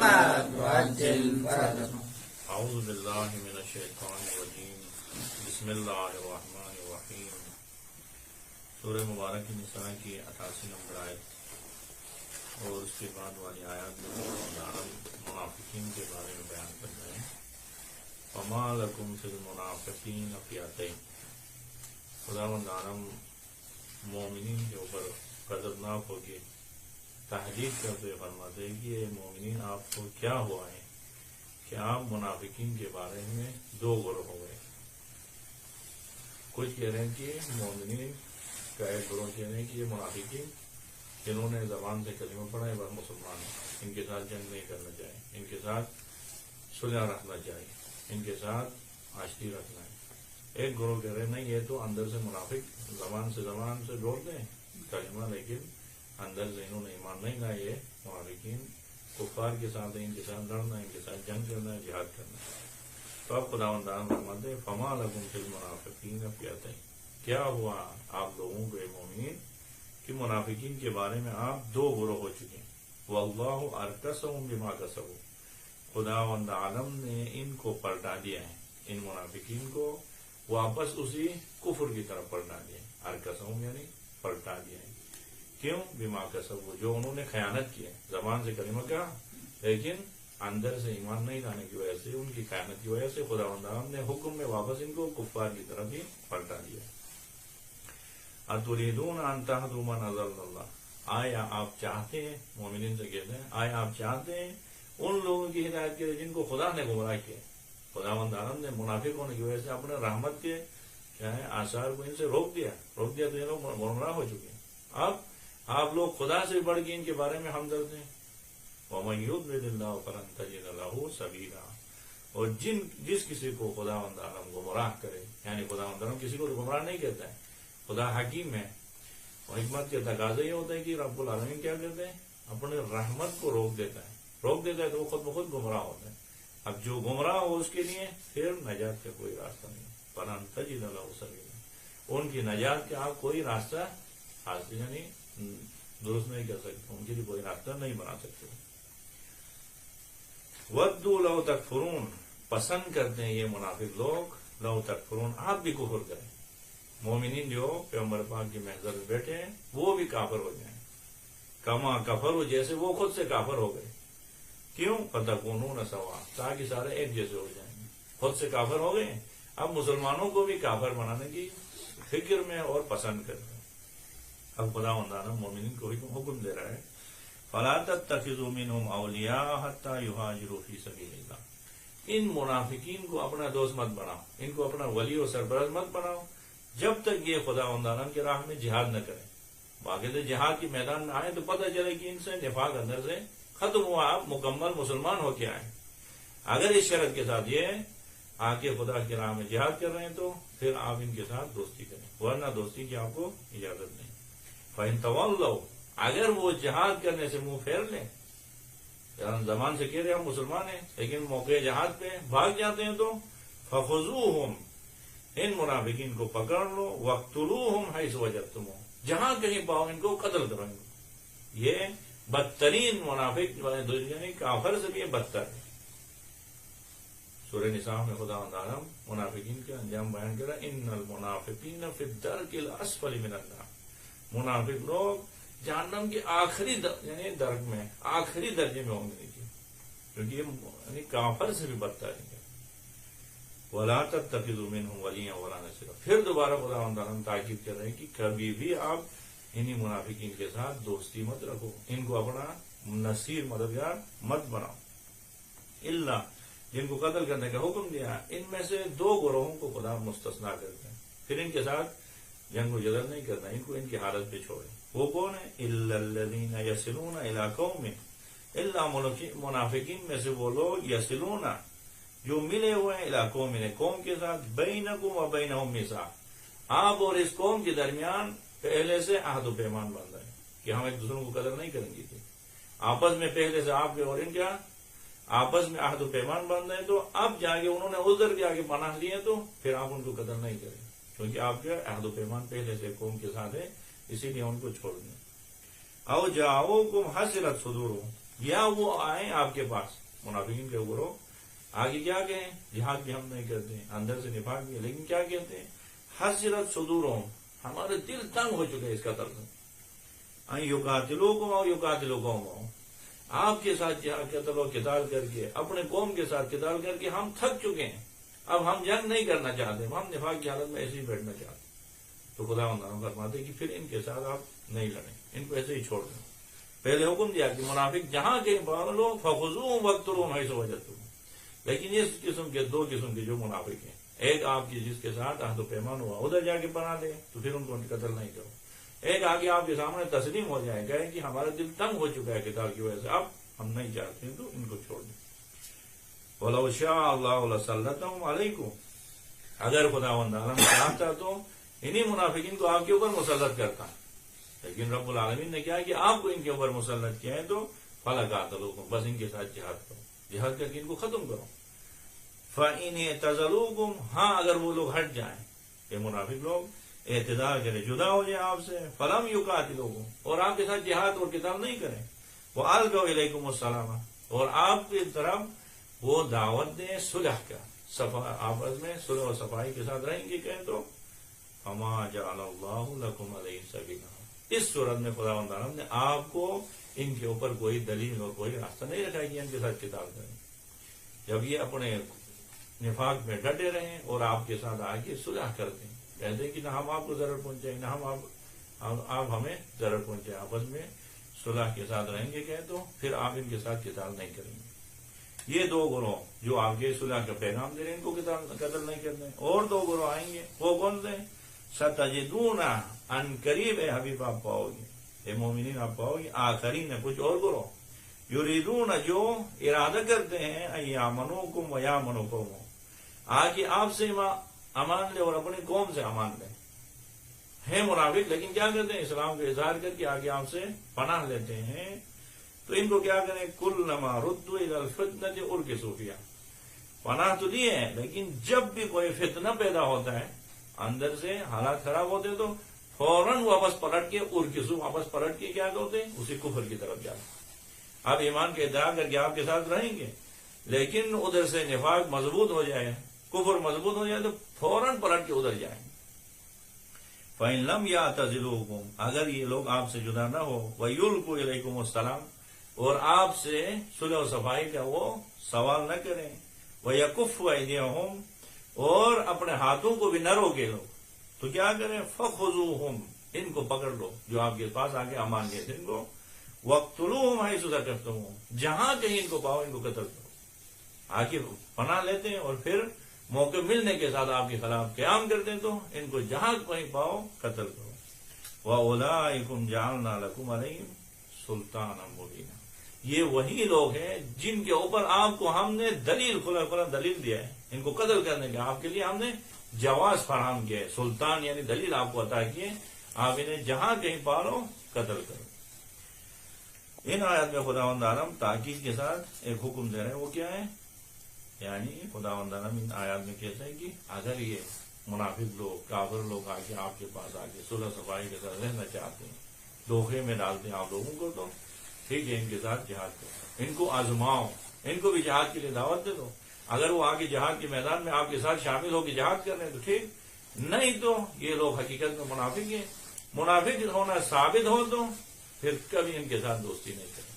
محمد وعجل فرجهم. اعوذ باللہ من الشیطان الرجیم. بسم اللہ الرحمن الرحیم. سورہ مبارک نساء کی 88 نمبر آیت اور اس کے بعد والی آیات میں منافقین کے بارے میں بیان کر رہے ہیں. فما لکم فی المنافقین فئتین. خداوند عالم مومنین کے اوپر قدرناک ہو کے تحدید کرتے فرماتے ہیں کہ یہ مومنین آپ کو کیا ہوا ہے کہ آپ منافقین کے بارے میں دو گروہ ہو گئے. کچھ کہہ رہے ہیں کہ مومنین کا ایک گروہ کہہ رہے ہیں کہ یہ منافقین جنہوں نے زبان سے کلمہ پڑھا ہے بس مسلمان ہیں، ان کے ساتھ جنگ نہیں کرنا چاہیے، ان کے ساتھ صلح رکھنا چاہیے، ان کے ساتھ عاشقی رکھنا ہے. ایک گروہ کہہ رہے ہیں نہیں، یہ تو اندر سے منافق زبان سے بولتے ہیں کلمہ، لیکن اندر سے انہوں نے ایمان نہیں لایا. یہ منافقین کفار کے ساتھ ان کے ساتھ لڑنا، ان کے ساتھ جنگ کرنا ہے، جہاد کرنا ہے. تو اب خداوند فرماتے ہیں فما لکم فی المنافقین فئتین. کیا ہوا آپ لوگوں کو اے مومنین کہ منافقین کے بارے میں آپ دو گروہ ہو چکے ہیں. واللہ ارکسہم بما کسبوا. خداوند عالم نے ان کو پلٹا دیا ہے، ان منافقین کو واپس اسی کفر کی طرف پلٹا دیا ہے. ارکسہم یعنی پلٹا دیا ہے. کیوں؟ بما کسبوا، جو انہوں نے خیانت کی ہے. زبان سے کلمہ کہا لیکن اندر سے ایمان نہیں لانے کی وجہ سے، ان کی خیانت کی وجہ سے خداوند عالم نے حکم میں واپس ان کو کفار کی طرف ہی پلٹا دیا. اتریدون ان تہدوا من اضل اللہ. آیا آپ چاہتے ہیں، مومنین سے کہتے ہیں، آیا آپ چاہتے ہیں ان لوگوں کی ہدایت کے جن کو خدا نے گمراہ کیا. خداوند عالم نے منافق ہونے کی وجہ سے اپنے رحمت کے آثار کو ان سے روک دیا تو یہ لوگ گمراہ ہو چکے ہیں. اب آپ لوگ خدا سے بڑھ کے ان کے بارے میں ہمدرد ہیں. وَمَن يُضْلِلِ اللَّهُ فَلَن تَجِدَ لَهُ سَبِيلًا. اور جس کسی کو خداوند عالم گمراہ کرے، یعنی خداوند عالم کسی کو گمراہ نہیں کہتا ہے، خدا حکیم ہے. اور حکمت کے تقاضا یہ ہوتا ہے کہ رب العالمین کیا کرتے ہیں، اپنے رحمت کو روک دیتا ہے تو وہ خود بخود گمراہ ہوتا ہے. اب جو گمراہ ہو اس کے لیے پھر نجات کا کوئی راستہ نہیں. فَلَن تَجِدَ لَهُ سَبِيلًا. ان کی نجات کا آپ کوئی راستہ حاصل یعنی درست نہیں کر سکتے، ان کے لیے کوئی راستہ نہیں بنا سکتے. وَدُّوا لَوْ تَكْفُرُونَ. پسند کرتے ہیں یہ منافق لوگ لو تکفرون، آپ بھی کفر کریں. مومنین جو پیغمبر پاک کی محضر میں بیٹھے ہیں وہ بھی کافر ہو جائیں. کما کفر ہو، جیسے وہ خود سے کافر ہو گئے. کیوں؟ فَتَكُونُونَ سَوَاءً. تاکہ سارے ایک جیسے ہو جائیں. خود سے کافر ہو گئے، اب مسلمانوں کو بھی کافر بنانے کی فکر میں اور پسند کرتے ہیں. اب خداوند عالم مومنین کو حکم دے رہا ہے فَلَا تَتَّخِذُوا مِنْهُمْ أَوْلِيَاءَ حَتَّى يُهَاجِرُوا فِي سَبِيلِ اللَّهِ. ان منافقین کو اپنا دوست مت بناؤ، ان کو اپنا ولی و سربراہ مت بناؤ جب تک یہ خداوند عالم کی راہ میں جہاد نہ کریں. باقاعدہ جہاد کے میدان میں آئے تو پتہ چلے کہ ان سے نفاق اندر سے ختم ہوا، آپ مکمل مسلمان ہو کے آئے. اگر اس شرط کے ساتھ یہ آ کے خدا کی راہ میں جہاد کر رہے ہیں تو پھر آپ ان کے ساتھ دوستی کریں، ورنہ دوستی کی آپ کو اجازت نہیں. فَإِن تَوَلَّوْا. اگر وہ جہاد کرنے سے منہ پھیر لیں، زمان سے کہہ رہے ہم مسلمان ہیں لیکن موقع جہاد پہ بھاگ جاتے ہیں، تو فَخُذُوهُمْ. ان منافقین کو پکڑ لو، وَاقْتُلُوهُمْ حَيْثُ وَجَدتُّمُوهُمْ. جہاں کہیں پاؤ ان کو قتل کرو. یہ بدترین منافق یعنی کافر سے بھی یہ بدتر ہے. سورہ نساء میں خداوند عالم منافقین کے انجام بیان کر رہا ہے. ان المنافقین فی الدرک الاسفل من النار. منافق لوگ جہنم کے آخری یعنی درک میں آخری درجے میں ہوں گے، کیونکہ یہ یعنی کافر سے بھی بدتر ہے. وَلَا تَتَّخِذُوا مِنْهُمْ وَلِيًّا وَلَا نَصِيرًا. پھر دوبارہ خداوند عالم تاکید کر رہے ہیں کہ کبھی بھی آپ انہی منافقین کے ساتھ دوستی مت رکھو، ان کو اپنا نصیر مددگار مت بناؤ. اللہ جن کو قتل کرنے کا حکم دیا، ان میں سے دو گروہوں کو خدا مستثنا کرتے ہیں، پھر ان کے ساتھ جنگ و جدل نہیں کرنا، ان کو ان کی حالت پہ چھوڑیں. وہ کون ہے؟ إِلَّا الَّذِينَ يَصِلُونَ إِلَىٰ قَوْمٍ. اللہ منافقین میں سے وہ لوگ یصلون جو ملے ہوئے ہیں إِلَىٰ قَوْمٍ قوم کے ساتھ بَيْنَكُمْ وَبَيْنَهُمْ مِيثَاقٌ. آپ اور اس قوم کے درمیان پہلے سے عہد و پیمان باندھا ہے کہ ہم ایک دوسروں کو قدر نہیں کریں گے. آپس میں پہلے سے آپ کے اور ان کا آپس میں عہد و پیمان باندھا ہے، تو اب جا کے انہوں نے عذر کے آگے پناہ لیے تو پھر آپ ان کو قدر نہیں کریں، کیونکہ آپ کے عہد و پیمان پہلے سے قوم کے ساتھ ہے، اسی لیے ان کو چھوڑ دیں. او جاؤکم حسرت صدورہم. یا وہ آئیں آپ کے پاس منافقین کے گروہ آگے کیا کہیں جہاد بھی ہم نہیں کرتے اندر سے نفاق بھی ہے لیکن کیا کہتے ہیں حسرت صدورہم ہمارے دل تنگ ہو چکے اس کا طرف یقاتلوکم آپ کے ساتھ قتل و قتال کر کے اپنے قوم کے ساتھ قتال کر کے ہم تھک چکے ہیں اب ہم جنگ نہیں کرنا چاہتے ہم نفاق کی حالت میں ایسے ہی بیٹھنا چاہتے تو خدا فرماتے کہ پھر ان کے ساتھ آپ نہیں لڑیں ان کو ایسے ہی چھوڑ دیں پہلے حکم دیا کہ منافق جہاں کہیں پکڑ لو فخذوہم واقتلوہم حیث وجدتموہم لیکن اس قسم کے دو قسم کے جو منافق ہیں ایک آپ کی جس کے ساتھ عہد و پیمان ہوا ادھر جا کے پناہ لے تو پھر ان کو قتل نہیں کرو ایک آگے آپ کے سامنے تسلیم ہو جائے گا کہ ہمارا دل تنگ ہو چکا ہے قتال کی وجہ سے اب ہم نہیں چاہتے تو ان کو چھوڑ دیں وَلَوْ شَاءَ اللَّهُ لَسَلَّطَهُمْ عَلَيْكُمْ اگر خداوند عالم چاہتا تو انہی منافقین کو آپ کے اوپر مسلط کرتا لیکن رب العالمین نے کیا کہ آپ کو ان کے اوپر مسلط کیا ہے تو فَلَقَاتَلُوكُمْ بس ان کے ساتھ جہاد کرو جہاد کر کے ان کو ختم کرو فَإِنِ اعْتَزَلُوكُمْ ہاں اگر وہ لوگ ہٹ جائیں یہ منافق لوگ اعتدال کرے جدا ہو جائیں آپ سے فَلَمْ يُقَاتِلُوكُمْ اور آپ کے ساتھ جہاد اور قتال نہیں کریں وَأَلْقَوْا إِلَيْكُمُ السَّلَامَ اور آپ کی طرف وہ دعوت دیں صلح کا آپس میں صلح و صفائی کے ساتھ رہیں گے کہیں تو فَمَا جَعَلَ اللَّهُ لَكُمْ عَلَيْهِمْ سَبِيلًا اس صورت میں خداوند عالم نے آپ کو ان کے اوپر کوئی دلیل اور کوئی راستہ نہیں رکھا کہ ان کے ساتھ قتال کریں جب یہ اپنے نفاق میں ڈٹے رہیں اور آپ کے ساتھ آگے صلح کر دیں کہتے ہیں کہ نہ ہم آپ کو ضرر پہنچائیں نہ آپ ہمیں ضرر پہنچائیں آپس میں صلح کے ساتھ رہیں گے کہ تو پھر آپ ان کے ساتھ قتال نہیں کریں گے یہ دو گروہ جو آپ کے صلح کا پیغام دے رہے ہیں ان کو قتل نہیں کرتے اور دو گروہ آئیں گے وہ کون سے ستجدون ان قریب اے حبیب آپ پاؤ گے اے مومنین آپ پاؤ گے آخرین کچھ اور گروہ یریدون جو ارادہ کرتے ہیں ایامنوکم و یامنوکم آگے آپ سے امان لے اور اپنی قوم سے امان لے ہے منافق لیکن کیا کرتے ہیں اسلام کا اظہار کر کے آگے آپ سے پناہ لیتے ہیں تو ان کو کیا کریں کلما ردوا الی الفتنۃ ارکسوا فیہا پناہ تو دیے ہیں لیکن جب بھی کوئی فتنہ پیدا ہوتا ہے اندر سے حالات خراب ہوتے تو فوراً واپس پلٹ کے ارکسوا واپس پلٹ کے کیا کرتے ہیں اسی کفر کی طرف جاتے آپ ایمان کے ادعا کر کے آپ کے ساتھ رہیں گے لیکن ادھر سے نفاق مضبوط ہو جائے کفر مضبوط ہو جائے تو فوراً پلٹ کے ادھر جائیں فَإِن لَمْ يَعْتَزِلُوكُمْ اگر یہ لوگ آپ سے جدا نہ ہو وَيُلْقُوا إِلَيْكُمُ السَّلَامَ اور آپ سے صلح و صفائی کا وہ سوال نہ کریں وَيَكُفُّوا أَيْدِيَهُمْ اور اپنے ہاتھوں کو بھی نہ روکے لوگ تو کیا کریں فَخُذُوهُمْ ان کو پکڑ لو جو آپ کے پاس آگے امان گئے تھے ان کو وَاقْتُلُوهُمْ حَيْثُ ثَقَفْتُمُوهُمْ جہاں کہیں ان کو پاؤ ان کو قتل کرو آگے پناہ لیتے ہیں اور پھر موقع ملنے کے ساتھ آپ کے خلاف قیام کرتے ہیں تو ان کو جہاں کہیں پاؤ قتل کرو وَأُولَٰئِكُمْ جَعَلْنَا لَكُمْ عَلَيْهِمْ سُلْطَانًا مُبِينًا یہ وہی لوگ ہیں جن کے اوپر آپ کو ہم نے دلیل کھلا دلیل دیا ہے ان کو قتل کرنے کے آپ کے لیے ہم نے جواز فراہم کیا ہے سلطان یعنی دلیل آپ کو عطا کیے آپ انہیں جہاں کہیں پالو قتل کرو ان آیات میں خداوند عالم تاکید کے ساتھ ایک حکم دے رہے ہیں وہ کیا ہے یعنی خداوند عالم ان آیات میں کہتا ہے کہ اگر یہ منافق لوگ کافر لوگ آ کے آپ کے پاس آ کے صلح صفائی کے ساتھ رہنا چاہتے ہیں دھوکے میں ڈالتے ہیں آپ لوگوں کو تو ٹھیک ہے ان کے ساتھ جہاد کرو ان کو آزماؤ ان کو بھی جہاد کے لیے دعوت دے دو اگر وہ آگے جہاد کے میدان میں آپ کے ساتھ شامل ہو کے جہاد کر رہے ہیں تو ٹھیک نہیں تو یہ لوگ حقیقت میں منافق ہیں منافق ہونا ثابت ہو تو پھر کبھی ان کے ساتھ دوستی نہیں کریں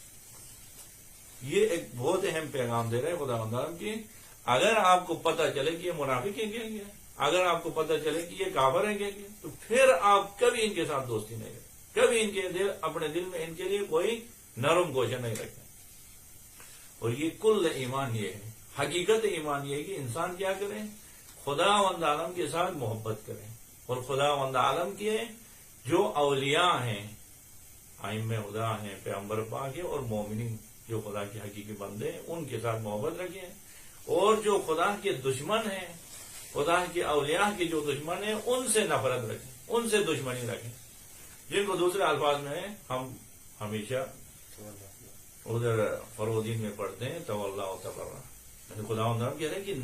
یہ ایک بہت اہم پیغام دے رہے ہیں خدا مندارم کی اگر آپ کو پتہ چلے کہ یہ منافق ہیں کیا اگر آپ کو پتہ چلے کہ یہ کافر ہیں کیا تو پھر آپ کبھی ان کے ساتھ دوستی نہیں کریں کبھی ان کے اپنے دل میں ان کے لیے کوئی نرم گوشہ نہیں رکھیں اور یہ کل ایمان یہ ہے حقیقت ایمان یہ ہے کہ انسان کیا کرے خدا وند عالم کے ساتھ محبت کرے اور خدا وند عالم کے جو اولیاء ہیں ائمہ خدا ہیں پیغمبر پاک ہیں اور مومنین جو خدا کے حقیقی بندے ہیں ان کے ساتھ محبت رکھیں اور جو خدا کے دشمن ہیں خدا کے اولیاء کے جو دشمن ہیں ان سے نفرت رکھیں ان سے دشمنی رکھیں جن کو دوسرے الفاظ میں ہم ہمیشہ ادھر فرودین میں پڑھتے ہیں تولا و تبرا خدا کہہ رہے ہیں کہ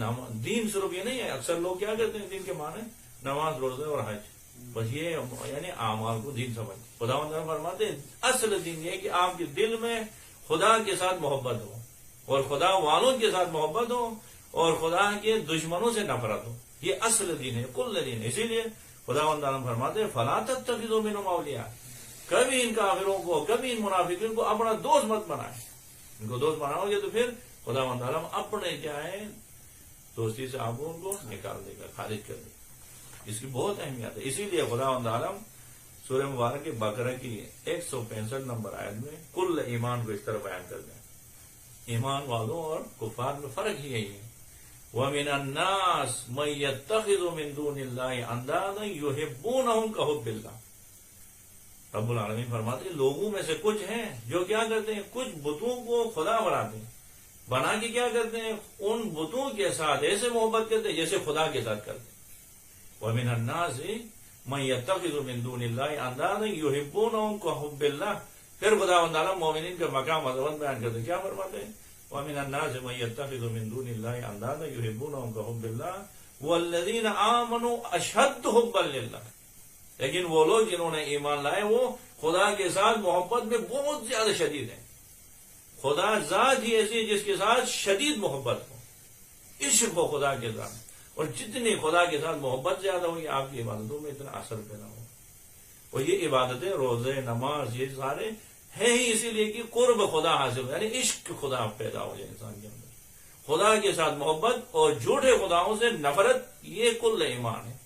دین صرف یہ نہیں ہے اکثر لوگ کیا کرتے ہیں دین کے معنی نماز روزے اور حج بس یہ یعنی اعمال کو دین سمجھ خدا فرماتے ہیں اصل دین یہ ہے کہ آپ کے دل میں خدا کے ساتھ محبت ہو اور خدا والوں کے ساتھ محبت ہو اور خدا کے دشمنوں سے نفرت ہو. یہ اصل دین ہے، کل دین ہے. اسی لیے خداوند عالم فرماتے ہیں فلا تتخذوا منهم اولیاء، کبھی ان کافروں کو، کبھی ان منافقین کو اپنا دوست مت بنائیں. ان کو دوست بناؤ گے تو پھر خداوند عالم اپنے کیا ہے دوستی سے آپ ان کو نکال دے گا، خارج کر دے گا. اس کی بہت اہمیت ہے. اسی لیے خداوند عالم سورہ مبارک بقرہ کی 165 نمبر آیت میں کل ایمان کو اس طرح بیان کر دیں. ایمان والوں اور کفار میں فرق ہی یہی ہے. وَمِنَ النَّاسِ مَن يَتَّخِذُ مِن دُونِ اللَّهِ أَندَادًا يُحِبُّونَهُمْ كَحُبِّ اللَّهِ. رب العالمین فرماتے ہیں لوگوں میں سے کچھ ہیں جو کیا کرتے ہیں، کچھ بتوں کو خدا بناتے ہیں، بنا کے کیا کرتے ہیں ان بتوں کے ساتھ ایسے محبت کرتے ہیں جیسے خدا کے ساتھ کرتے ہیں. وَمِنَ النَّاسِ مَن يَتَّخِذُ مِن دُونِ اللَّهِ أَندَادًا يُحِبُّونَهُمْ كَحُبِّ اللَّهِ. پھر خداوند تعالیٰ مومنین کا مقام عظمت بیان کرتے ہیں. کیا فرماتے ہیں وَمِنَ النَّاسِ مَن يَتَّخِذُ مِن دُونِ اللَّهِ أَندَادًا يُحِبُّونَهُمْ كَحُبِّ اللَّهِ وَالَّذِينَ آمَنُوا أَشَدُّ حُبًّا لِلَّهِ. لیکن وہ لوگ جنہوں نے ایمان لائے وہ خدا کے ساتھ محبت میں بہت زیادہ شدید ہیں. خدا ذات ہی ایسی ہے جس کے ساتھ شدید محبت ہو، عشق ہو خدا کے ساتھ. اور جتنی خدا کے ساتھ محبت زیادہ ہوگی آپ کی عبادتوں میں اتنا اثر پیدا ہو. اور یہ عبادتیں روزے نماز یہ سارے ہیں ہی اسی لیے کہ قرب خدا حاصل ہو، یعنی عشق خدا پیدا ہو جائے انسان کے اندر. خدا کے ساتھ محبت اور جھوٹے خداؤں سے نفرت، یہ کل ایمان ہے.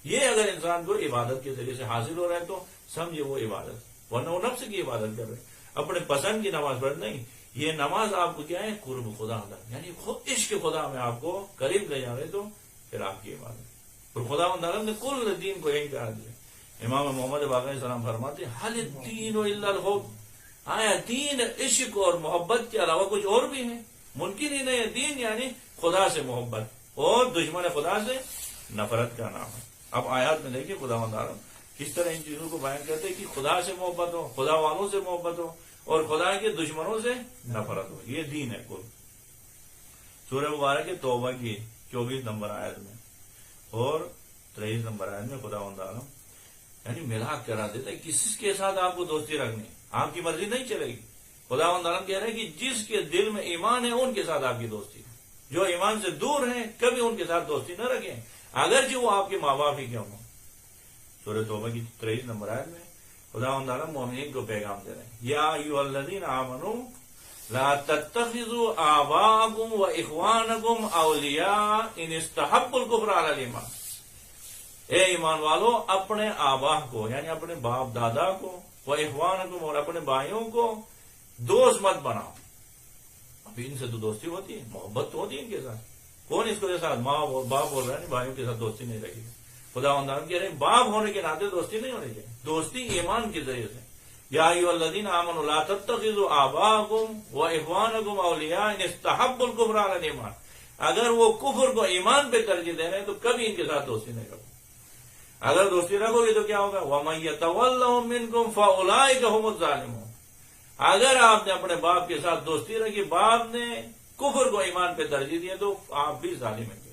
یہ اگر انسان کو عبادت کے ذریعے سے حاصل ہو رہا ہے تو سمجھے وہ عبادت، ورنہ وہ نفس کی عبادت کر رہے ہیں، اپنے پسند کی نماز پڑھ نہیں. یہ نماز آپ کو کیا ہے قرب خدا اندر، یعنی عشق خدا میں آپ کو قریب لے جا رہے تو پھر آپ کی عبادت. اور خدا تعالیٰ نے کل دین کو یہی کہا دیا. امام محمد باقر علیہ السلام فرماتے ہیں حل الدین الا الحب. آیا دین عشق اور محبت کے علاوہ کچھ اور بھی ہے؟ ممکن ہی نہیں ہے. دین یعنی خدا سے محبت اور دشمن خدا سے نفرت کا نام ہے. اب آیات میں دیکھیے خدا تعالیٰ کس طرح ان چیزوں کو بیان کرتے ہیں کہ خدا سے محبت ہو، خدا والوں سے محبت ہو اور خدا کے دشمنوں سے نفرت ہو. یہ دین ہے کل. سورہ مبارک توبہ کی 24 نمبر آیت میں اور 23 نمبر آیت میں خدا تعالیٰ یعنی ملاک کرا دیتا ہے کس کے ساتھ آپ کو دوستی رکھنی، آپ کی مرضی نہیں چلے گی. خدا تعالیٰ کہہ رہے ہیں کہ جس کے دل میں ایمان ہے ان کے ساتھ آپ کی دوستی. جو ایمان سے دور ہیں کبھی ان کے ساتھ دوستی نہ رکھیں، اگرچہ وہ آپ کے ماں باپ ہی کیوں ہوں. سورہ توبہ کی 23 نمبر آیت میں خدا تعالیٰ مومنین کو پیغام دے رہے ہیں یا ایھا الذین آمنوا لا تتخذوا آباءکم واخوانکم اولیاء ان استحبوا الکفر علی الایمان. اے ایمان والو اپنے آبا کو یعنی اپنے باپ دادا کو، و اخوانکم اور اپنے بھائیوں کو دوست مت بناؤ. ابھی ان سے تو دوستی ہوتی ہے، محبت تو ہوتی ہے ان کے ساتھ. کون اس کو ساتھ ماں اور باپ بول رہا ہے بھائیوں کے ساتھ دوستی نہیں رکھے گی. خدا کہہ رہے ہیں باپ ہونے کے ناطے دوستی نہیں ہونی چاہیے، دوستی ایمان کے ذریعے سے. یا ایھا الذین آمنوا لا تتخذوا آباءکم واخوانکم اولیاء ان استحبوا الکفر علی الایمان. اگر وہ کفر کو ایمان پہ ترجیح دے رہے ہیں تو کبھی ان کے ساتھ دوستی نہیں رکھو. اگر دوستی رکھو گے تو کیا ہوگا وَمَن يَتَوَلَّهُم مِّنكُمْ فَأُولَٰئِكَ هُمُ الظَّالِمُونَ. اگر آپ نے اپنے باپ کے ساتھ دوستی رکھی، باپ نے کفر کو ایمان پہ ترجیح دیا تو آپ بھی ظالم ہیں.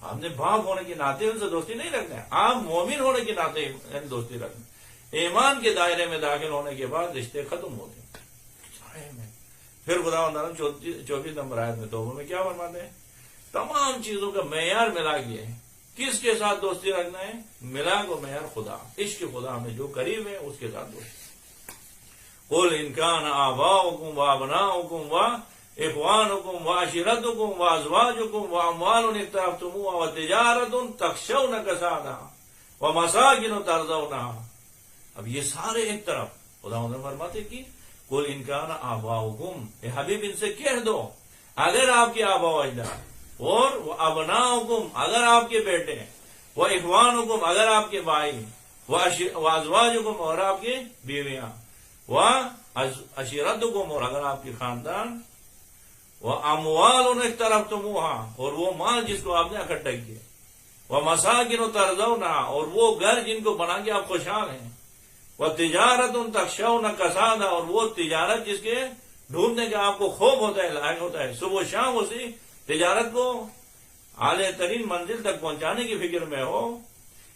آپ نے باپ ہونے کے ناطے ان سے دوستی نہیں رکھنا ہے، آپ مومن ہونے کے ناطے دوستی رکھنا. ایمان کے دائرے میں داخل ہونے کے بعد رشتے ختم ہوتے ہیں. پھر خدا تعالیٰ 24 نمبر آیت میں توبہ میں کیا فرماتے ہیں تمام چیزوں کا معیار ملا گیا ہے. کس کے ساتھ دوستی رکھنا ہے؟ ملا کو معیار خدا، عشق خدا میں جو قریب ہے اس کے ساتھ دوستی. قُلْ إِنْ كَانَ آبَاؤُكُمْ وَأَبْنَاؤُكُمْ وَإِخْوَانُكُمْ وَعَشِيرَتُكُمْ وَأَزْوَاجُكُمْ وَأَمْوَالٌ اقْتَرَفْتُمُوهَا وَتِجَارَةٌ تَخْشَوْنَ كَسَادَهَا وَمَسَاكِنُ تَرْضَوْنَهَا. اب یہ سارے ایک طرف خدا فرماتے کہ قُلْ إِنْ كَانَ آبَاؤُكُمْ، اے حبیب ان سے کہہ دو اگر آپ کے آبا و اجداد، اور وہ ابناؤکم اگر آپ کے بیٹے، وہ اخوانکم اگر آپ کے بھائی، وہ ازواجکم اور آپ کی بیویاں، وہ عشیرتکم اور اگر آپ کے خاندان، وہ اموال اقترفتموها اور وہ مال جس کو آپ نے اکٹھا کیا، وہ مساکن ترضونها اور وہ گھر جن کو بنا کے آپ خوشحال ہیں، وہ تجارت تخشون کسادها اور وہ تجارت جس کے ڈھونڈنے کا آپ کو خوف ہوتا ہے، لائق ہوتا ہے، صبح و شام اسی تجارت کو اعلی ترین منزل تک پہنچانے کی فکر میں ہو.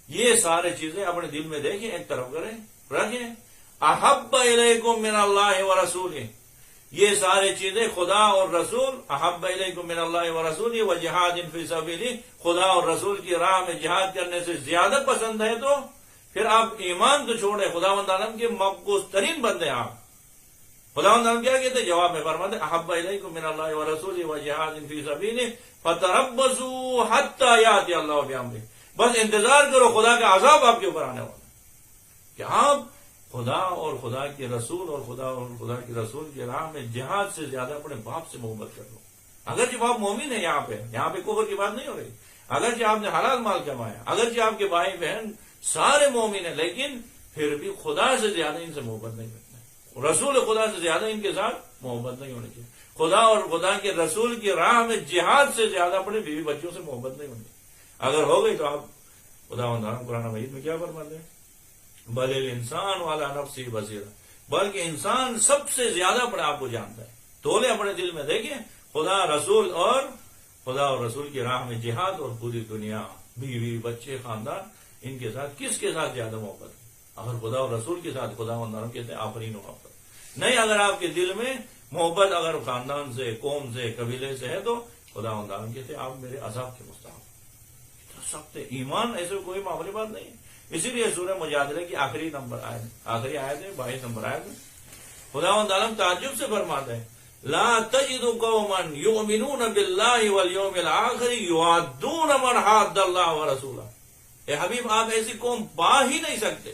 یہ سارے چیزیں اپنے دل میں دیکھیں، ایک طرف کریں رکھیں. احب الیکم من اللہ و رسولہ، یہ ساری چیزیں خدا اور رسول، احب الیکم من اللہ و رسولہ و جہاد فی سبیلہ، خدا اور رسول کی راہ میں جہاد کرنے سے زیادہ پسند ہے تو پھر آپ ایمان تو چھوڑے، خداوند عالم کے مقبوض ترین بندے آپ۔ خداوند عالم کیا کہتے ہیں جواب میں فرماتے احب الیکم من اللہ و رسولہ و جہاد فی سبیلہ فتربصوا حتی یاتی اللہ بامرہ، بس انتظار کرو خدا کا عذاب آپ کے اوپر آنے والا کہ آپ خدا اور خدا کے رسول اور خدا کے رسول کی راہ میں جہاد سے زیادہ اپنے باپ سے محبت کر لو۔ اگرچہ باپ مومن ہے، یہاں پہ کفر کی بات نہیں ہو رہی، اگرچہ آپ نے حلال مال کمایا، اگرچہ آپ کے بھائی بہن سارے مومن ہیں، لیکن پھر بھی خدا سے زیادہ ان سے محبت نہیں کرنا ہے، رسول خدا سے زیادہ ان کے ساتھ محبت نہیں ہونی چاہیے، خدا اور خدا کے رسول کی راہ میں جہاد سے زیادہ اپنے بیوی بچوں سے محبت نہیں ہونی چاہیے۔ اگر ہو گئی تو آپ خداوند قرآن مجید میں کیا فرماتے ہیں، بل الانسان والا نفسی بصیرہ، بلکہ انسان سب سے زیادہ اپنے آپ کو جانتا ہے۔ تولے اپنے دل میں دیکھیں خدا اور رسول کی راہ میں جہاد اور پوری دنیا، بیوی بچے خاندان، ان کے ساتھ کس کے ساتھ زیادہ محبت ہے؟ اگر خدا اور رسول کے ساتھ خداوند کہتے ہیں آفرین محبت نہیں، اگر آپ کے دل میں محبت اگر خاندان سے، قوم سے، قبیلے سے ہے تو خداوند کہتے ہیں آپ میرے عذاب کے مستحق۔ سخت ایمان ایسے کوئی معمولی بات نہیں ہے۔ اسی لیے سورہ مجادلہ کی آخری آیت ہے 22 نمبر آیت میں خداوند عالم تعجب سے فرماتے ہیں لا تجد قوما یؤمنون باللہ والیوم الآخر یوادون من حاد اللہ ورسولہ، اے حبیب آپ ایسی قوم پا ہی نہیں سکتے،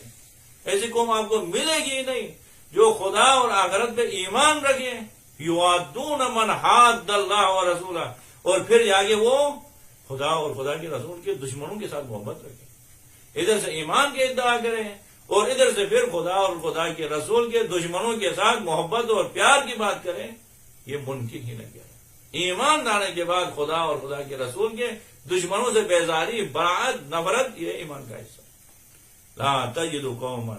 ایسی قوم آپ کو ملے گی ہی نہیں جو خدا اور آخرت پہ ایمان رکھے، یوادون من حاد اللہ ورسولہ، اور پھر آگے وہ خدا اور خدا کے رسول کے دشمنوں کے ساتھ محبت رکھے، ادھر سے ایمان کے ادعا کریں اور ادھر سے پھر خدا اور خدا کے رسول کے دشمنوں کے ساتھ محبت اور پیار کی بات کریں، یہ ممکن ہی نہیں ہے۔ ایمان لانے کے بعد خدا اور خدا کے رسول کے دشمنوں سے بیزاری، براعت، نفرت، یہ ایمان کا حصہ ہے۔ لا تجد قوما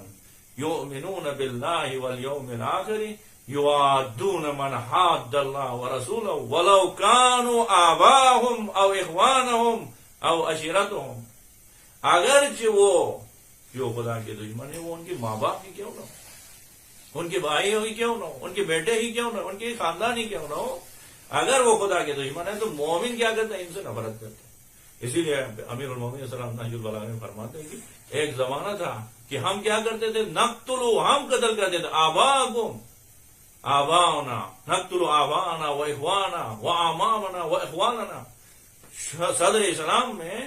یؤمنون باللہ والیوم الآخر یوادون من حاد اللہ ورسولہ ولو کانوا آباءہم او اخوانہم او عشیرتہم، اگرچہ وہ جو خدا کے دشمن ہیں وہ ان کے ماں باپ ہی کیوں نہ ہو، ان کے بھائی ہی کیوں نہ ہو، ان کے بیٹے ہی کیوں نہ ہو، ان کے خاندان ہی کیوں نہ ہو، اگر وہ خدا کے دشمن ہیں تو مومن کیا کرتے ہیں، ان سے نفرت کرتے ہیں۔ اسی لیے امیر المومنین صلی اللہ علیہ وسلم فرماتے ہیں کہ ایک زمانہ تھا کہ ہم کیا کرتے تھے، نقتلو، ہم قتل کرتے تھے آباءکم، آباؤنا، نقتلو آباءنا و اخوانا و امامنا و اخواننا۔ صدر اسلام میں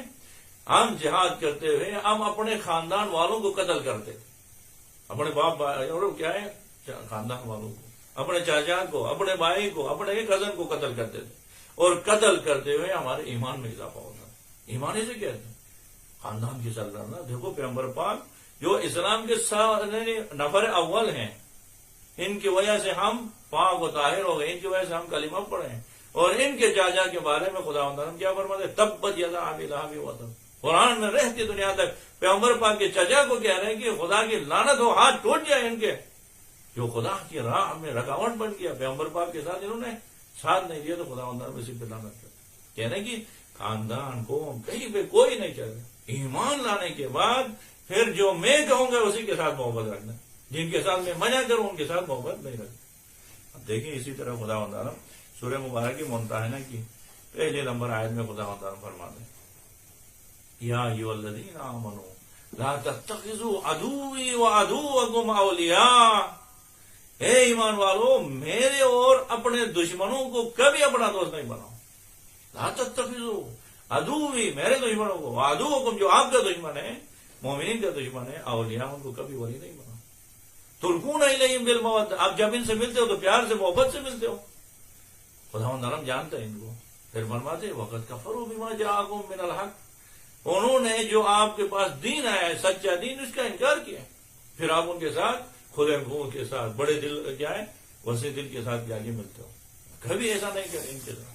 ہم جہاد کرتے ہوئے ہم اپنے خاندان والوں کو قتل کرتے تھے، اپنے باپ اور کیا ہے خاندان والوں کو، اپنے چاچا کو، اپنے بھائی کو، اپنے کزن کو قتل کرتے تھے، اور قتل کرتے ہوئے ہمارے ایمان میں اضافہ ہوتا ہے۔ ایمان اسے کہتے ہیں خاندان کی سردارنا۔ دیکھو پیغمبر پاک جو اسلام کے نفر اول ہیں، ان کی وجہ سے ہم پاک و طاہر ہو گئے، ان کی وجہ سے ہم کلمہ پڑھے ہیں، اور ان کے چاچا کے بارے میں خداوند کیا فرماتے تبت یدا ابی لہب وتب، قرآن میں رہتی دنیا تک پیغمبر پاک کے چچا کو کہہ رہے ہیں کہ خدا کی لعنت ہو، ہاتھ ٹوٹ جائے ان کے، جو خدا کی راہ میں رکاوٹ بن گیا، پیغمبر پاک کے ساتھ انہوں نے ساتھ نہیں دیا تو خداوند اسی پہ لعنت کرتے۔ کہہ رہے ہیں کہ خاندان قوم کہیں پہ کوئی نہیں چل رہا، ایمان لانے کے بعد پھر جو میں کہوں گا اسی کے ساتھ محبت رکھنا، جن کے ساتھ میں منع کروں ان کے ساتھ محبت نہیں رکھنا۔ اب دیکھیں اسی طرح خداوند سورہ مبارک کی ممتحنہ کی پہلے نمبر آیت میں خداوند فرماتے ہیں یا ایھا الذین آمنوا لا تتخذوا عدوی وعدوکم اولیاء، اے ایمان والو میرے اور اپنے دشمنوں کو کبھی اپنا دوست نہیں بناؤ۔ لا تتخذوا عدوی، میرے دشمنوں کو، وعدوکم جو آپ کا دشمن ہے، مومنین کا دشمن ہے، اولیاء ان کو کبھی ولی نہیں بناؤ۔ تلقون الیہم بالمودۃ، آپ جب ان سے ملتے ہو تو پیار سے محبت سے ملتے ہو، خداوند عالم جانتا ہے ان کو۔ پھر فرماتے وقد کفروا بما جاءکم من الحق، انہوں نے جو آپ کے پاس دین آیا ہے سچا دین، اس کا انکار کیا، پھر آپ ان کے ساتھ کھلے منہ کے ساتھ، بڑے دل کیا ہے وسیع دل کے ساتھ جا کے ملتے ہو، کبھی ایسا نہیں کریں ان کے ساتھ۔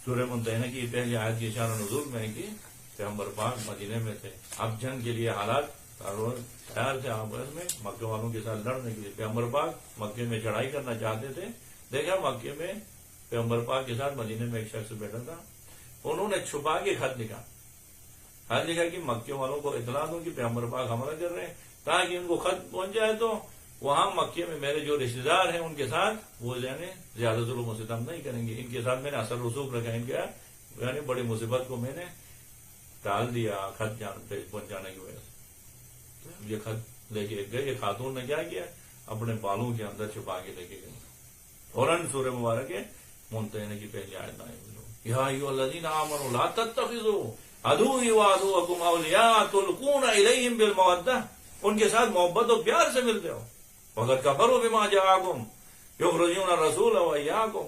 سورہ ممتحنہ کی پہلی آیت کی اشارہ نزول میں ہے کہ پیغمبر پاک مدینے میں تھے، اب جنگ کے لیے حالات تیار تھے آپس میں مکے والوں کے ساتھ لڑنے کے لیے۔ پیغمبر پاک مکے میں چڑھائی کرنا چاہتے تھے، دیکھا مکے میں پیغمبر پاک کے ساتھ مدینے میں ایک شخص بیٹھا تھا، انہوں نے چھپا کے خط لکھا کہ مکے والوں کو اطلاع دوں کہ پیغمبر پاک حملہ کر رہے ہیں، تاکہ ان کو خط پہنچ جائے تو وہاں مکے میں میرے جو رشتے دار ہیں ان کے ساتھ وہ یعنی زیادہ ظلم و ستم نہیں کریں گے. ان کے ساتھ میں نے اثر رسوخ رکھا. ان کا یعنی بڑی مصیبت کو میں نے ٹال دیا خط پہنچ جانے کی وجہ سے. یہ خط لے کے گئے. یہ خاتون نے کیا کیا؟ اپنے بالوں کے اندر چھپا کے لے کے گئی. فوراً سورہ مبارک ممتحنہ کی پہلی آیت آئی. یا ایھا الذین آمنوا لا تتخذوا عدوی وعدوکم اولیاء تلقون الیہم بالمودہ. ان کے ساتھ محبت اور پیار سے ملتے ہو. وقد کفروا بما جاءکم یخرجون الرسول وایاکم.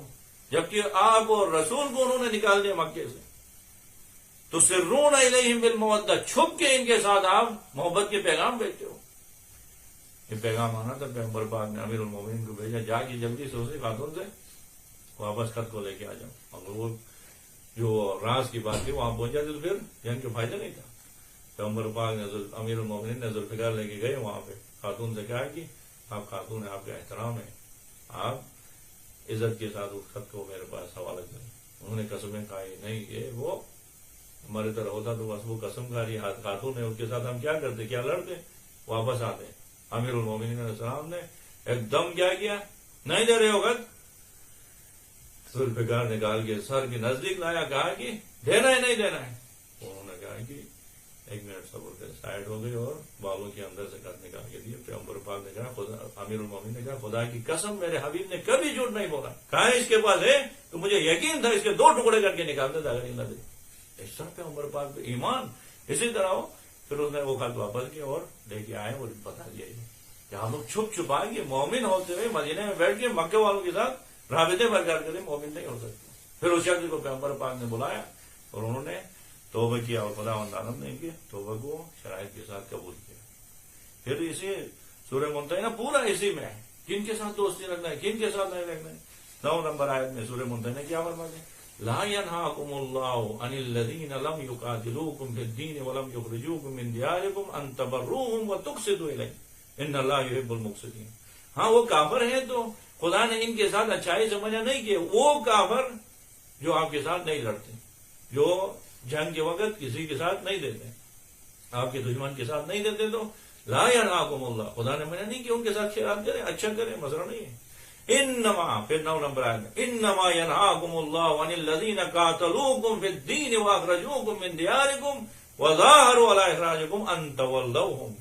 جبکہ آپ اور رسول کو انہوں نے نکال دیا مکے سے. تسرون الیہم بالمودہ. چھپ کے ان کے ساتھ آپ محبت کے پیغام بھیجتے ہو. یہ پیغام آنا تھا پیغمبر پاک نے امیر المومنین کو بھیجا جا کے جلدی سے اسے خاتون سے واپس خط کو لے کے آ جاؤ. اگر وہ جو راز کی بات تھی وہاں پہنچ جاتے تو پھر جنگ کا فائدہ نہیں تھا. پیغمبر پاک نے امیر المومنین نے ذوالفقار لے کے گئے وہاں پہ. خاتون سے کہا کہ آپ خاتون ہیں, آپ کا احترام ہے, آپ عزت کے ساتھ اس خط کو میرے پاس حوالہ کریں. انہوں نے قسمیں کھائی نہیں یہ وہ ہماری طرح ہوتا تو بس وہ قسم کھا رہی خاتون ہے, اس کے ساتھ ہم کیا کرتے, کیا لڑتے, واپس آتے. امیر المومنین علیہ السلام نے ایک دم کیا نہیں دے رہے ہو خط. ذوالفقار نکال کے سر کے نزدیک لایا, کہا کہ دینا ہے نہیں دینا ہے. انہوں نے کہا کہ ایک منٹ صبر کر. سائڈ ہو گئی اور بالوں کے اندر سے خط نکال کے دیے. پیغمبر پاک نے کہا خدا, امیر المومنین نے کہا خدا کی قسم میرے حبیب نے کبھی جھوٹ نہیں بولا. کہا اس کے پاس ہے تو مجھے یقین تھا اس کے 2 ٹکڑے کر کے نکالتے تھا اگر یہ نہ دے. اس طرح پیغمبر پاک پہ ایمان اسی طرح ہو. پھر اس نے وہ خط واپس کیا اور لے کے آئے اور بتا دیا کہ ہم لوگ چھپ چھپا کے مومن ہوتے ہوئے مدینے میں بیٹھ کے مکے والوں کے ساتھ رابطے برقرار کرے مومن نہیں ہو سکتے. پھر اس شخص کو پیغمبر پاک نے بلایا اور انہوں نے توبہ کیا اور خداوند عالم نے ان کی توبہ کو شرائط کے ساتھ قبول کیا. پھر اسی سورہ ممتحنہ پورا اسی میں ہے کن کے ساتھ دوستی رکھنا ہے کن کے ساتھ نہیں رکھنا ہے. 9 نمبر آیت میں سورہ ممتحنہ کیا فرماتے ہیں؟ لا ينهاكم الله عن الذين لم يقاتلوكم في الدين ولم يخرجوكم من دياركم ان تبروهم وتقسطوا اليهم ان الله يحب المقسطين. ہاں وہ کافر ہیں تو خدا نے ان کے ساتھ اچھائی سمجھا نہیں کہ وہ کافر جو آپ کے ساتھ نہیں لڑتے, جو جنگ کے وقت کسی کے ساتھ نہیں دیتے, آپ کے دشمن کے ساتھ نہیں دیتے, تو لا ينهاكم الله خدا نے منع نہیں کہ ان کے ساتھ خیرات کریں, اچھا کریں, مسئلہ نہیں ہے. انما پھر 9 نمبر آئے میں انما ينهاكم الله عن الذين قاتلوكم في الدين واخرجوكم من دياركم وظاهروا على اخراجكم ان تولوهم.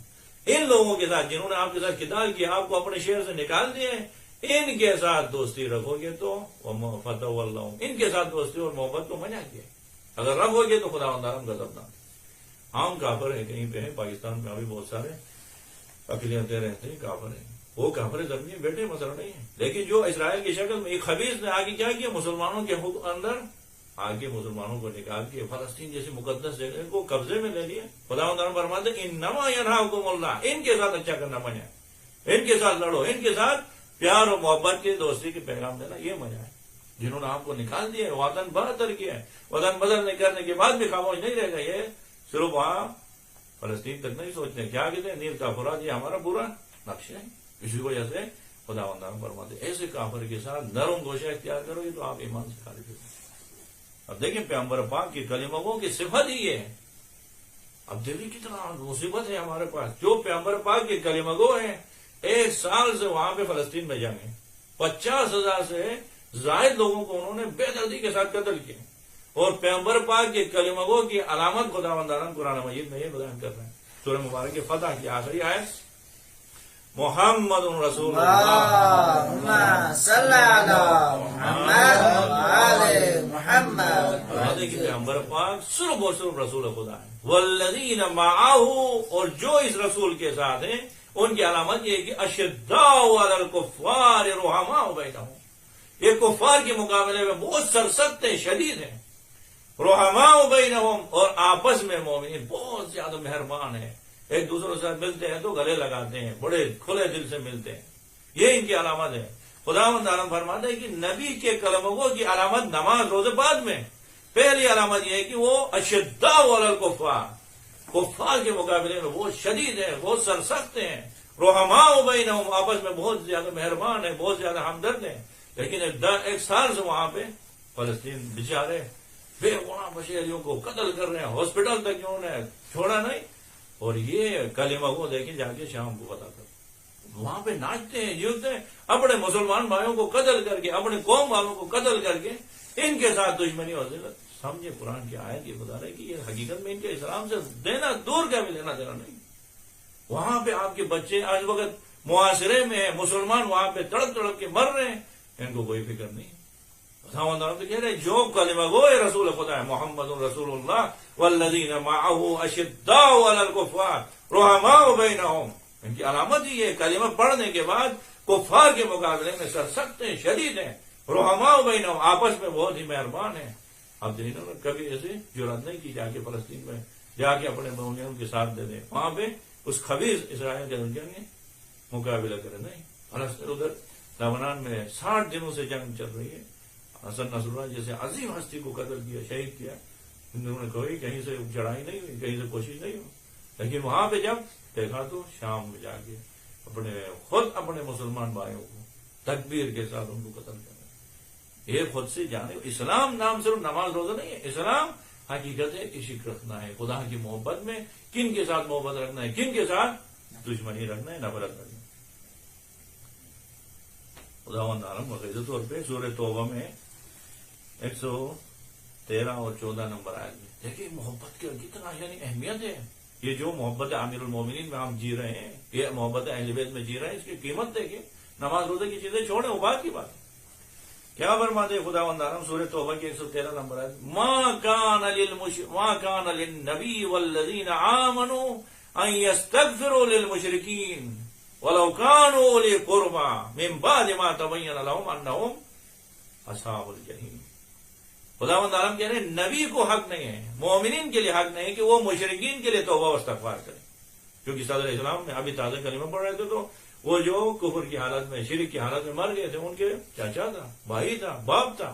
ان لوگوں کے ساتھ جنہوں نے آپ کے ساتھ قتال کیا, آپ کو اپنے شہر سے نکال دیے, ان کے ساتھ دوستی رکھو گے تو فتولوهم, ان کے ساتھ دوستی اور محبت کو منع کیا. اگر رکھو گے تو خداوند عالم غضبناک. عام کافر ہے کہیں پہ ہے, پاکستان میں ابھی بہت سارے اقلیتیں رہتے ہیں کافر ہیں, وہ کافر زمین بیٹھے مسئلہ نہیں ہے. لیکن جو اسرائیل کی شکل میں ایک خبیث نے آگے کیا کیا, مسلمانوں کے اندر آگے مسلمانوں کو نکال کے فلسطین جیسی مقدس جگہ کو قبضے میں لے لیا. خداوند عالم فرماتے ہیں انما ينهاكم اللہ, ان کے ساتھ اچھا کرنا منع ہے, ان کے ساتھ لڑو, ان کے ساتھ پیار اور محبت کے دوستی کے پیغام دینا یہ منع ہے. جنہوں نے آپ کو نکال دیا, وطن بہتر کیا ہے, وطن بدل کرنے کے بعد بھی خاموش نہیں رہے گا. یہ صرف وہاں فلسطین تک نہیں سوچتے, کیا کہتے ہیں نیل کا فرات یہ ہمارا پورا نقشہ ہے. اسی وجہ سے خداوند عالم فرماتے ایسے کافر کے ساتھ نرم گوشہ اختیار کرو گے تو آپ ایمان سے خارج ہو. اب دیکھیں پیغمبر پاک کی کلموں کی صفت ہی یہ ہے. اب دیکھیں کتنا مصیبت ہے ہمارے پاس. جو پیغمبر پاک کے کلمگو ہیں 1 سال سے وہاں پہ فلسطین میں جنگ ہے, 50,000 سے زائد لوگوں کو انہوں نے بے دردی کے ساتھ قتل کیا. اور پیغمبر پاک کے کلمگو کی علامت خداوند عالم قرآن مجید میں یہ بیان کر رہے ہیں. سورہ مبارک کے فتح کی آخری آیت محمد رسول اللهم صل على محمد وعلى محمد. کہ پیغمبر پاک صرف اور صرف رسول خدا ہے. والذین معه, اور جو اس رسول کے ساتھ ہیں ان کی علامت یہ ہے کہ اشداء علی الکفار رحماء بینہم, یہ کفار کے مقابلے میں بہت سرسخت ہیں, شدید ہیں. رحماء بینہم, اور آپس میں مومنین بہت زیادہ مہربان ہیں, ایک دوسرے کے ساتھ ملتے ہیں تو گلے لگاتے ہیں, بڑے کھلے دل سے ملتے ہیں. یہ ان کی علامت ہے. خداوند عالم فرماتے ہیں کہ نبی کے کلموں کی علامت نماز روزے بعد میں پہلی علامت یہ ہے کہ وہ اشداء علی الکفار, کفار کے مقابلے میں بہت شدید ہیں, بہت سرسخت ہیں. رحماء بینہم, آپس میں بہت زیادہ مہربان ہیں, بہت زیادہ ہمدرد ہیں. لیکن 1 سال سے وہاں پہ فلسطین بیچارے بے گناہ بشیریوں کو قتل کر رہے ہیں, ہاسپٹل تک انہوں نے چھوڑا نہیں. اور یہ کلمہ کو دیکھیں جا کے شام کو پتا کر وہاں پہ ناچتے ہیں جیتے ہیں اپنے مسلمان بھائیوں کو قتل کر کے اپنے قوم والوں کو قتل کر کے ان کے ساتھ دشمنی ہو جائے. سمجھے قرآن کی آیت یہ بتا رہے کہ یہ حقیقت میں ان کے اسلام سے دینا دور کا بھی لینا دینا نہیں. وہاں پہ آپ کے بچے آج وقت معاشرے میں ہیں مسلمان وہاں پہ تڑپ تڑپ کے مر رہے ہیں ان کو کوئی فکر نہیں. تو کہہ رہے جو کلمہ گوئے رسول خدا ہے محمد رسول اللہ والذین معه اشداء علی الکفار رحماء بینہم. ان کی علامت ہی ہے کلمہ پڑھنے کے بعد کفار کے مقابلے میں سرسخت ہیں شدید ہیں رحماء بینہم آپس میں بہت ہی مہربان ہیں. اب انہوں نے کبھی ایسے جرات نہیں کی جا کے فلسطین میں جا کے اپنے مومنوں کے ساتھ دے دیں وہاں پہ اس خبیث اسرائیل کے نے مقابلہ کرے نہیں. فلسطین ادھر لبنان میں 60 دنوں سے جنگ چل رہی ہے. حسن نصر اللہ جیسے عظیم ہستی کو قتل کیا شہید کیا انہوں نے کوئی کہیں سے چڑھائی نہیں ہوئی کہیں سے کوشش نہیں ہوئی. لیکن وہاں پہ جب دیکھا تو شام میں جا کے خود اپنے مسلمان بھائیوں کو تکبیر کے ساتھ ان کو قتل کرنا یہ خود سے جانے. اسلام نام صرف نماز روزہ نہیں ہے. اسلام حقیقت ہے عشق رکھنا ہے خدا کی محبت میں کن کے ساتھ محبت رکھنا ہے کن کے ساتھ دشمنی رکھنا ہے نفرت رکھنا ہے. خداوند عالم باقاعدہ طور پہ سورہ توبہ میں 113 اور 14 نمبر آئے میں دیکھیے محبت کی کتنا یعنی اہمیت ہے. یہ جو محبت امیر المومنین میں ہم جی رہے ہیں یہ محبت اہل بیت میں جی رہے ہیں اس کی قیمت دیکھیں. نماز روزے کی چیزیں چھوڑیں وہ بات کی بات ہے. کیا فرماتے خداوند عالم سورہ توبہ کی 113 نمبر آئے ما کان للنبی والذین آمنوا ان یستغفروا للمشرکین ولو كانوا اولی قربا من بعد ما تبین لهم انهم اصحاب الجحیم. خداوند عالم کہہ رہے ہیں نبی کو حق نہیں ہے مومنین کے لیے حق نہیں ہے کہ وہ مشرکین کے لیے توبہ و استغفار کریں. کیونکہ صدر اسلام میں ابھی تازہ کلمہ پڑھ رہے تھے تو وہ جو کفر کی حالت میں شرک کی حالت میں مر گئے تھے ان کے چاچا تھا بھائی تھا باپ تھا.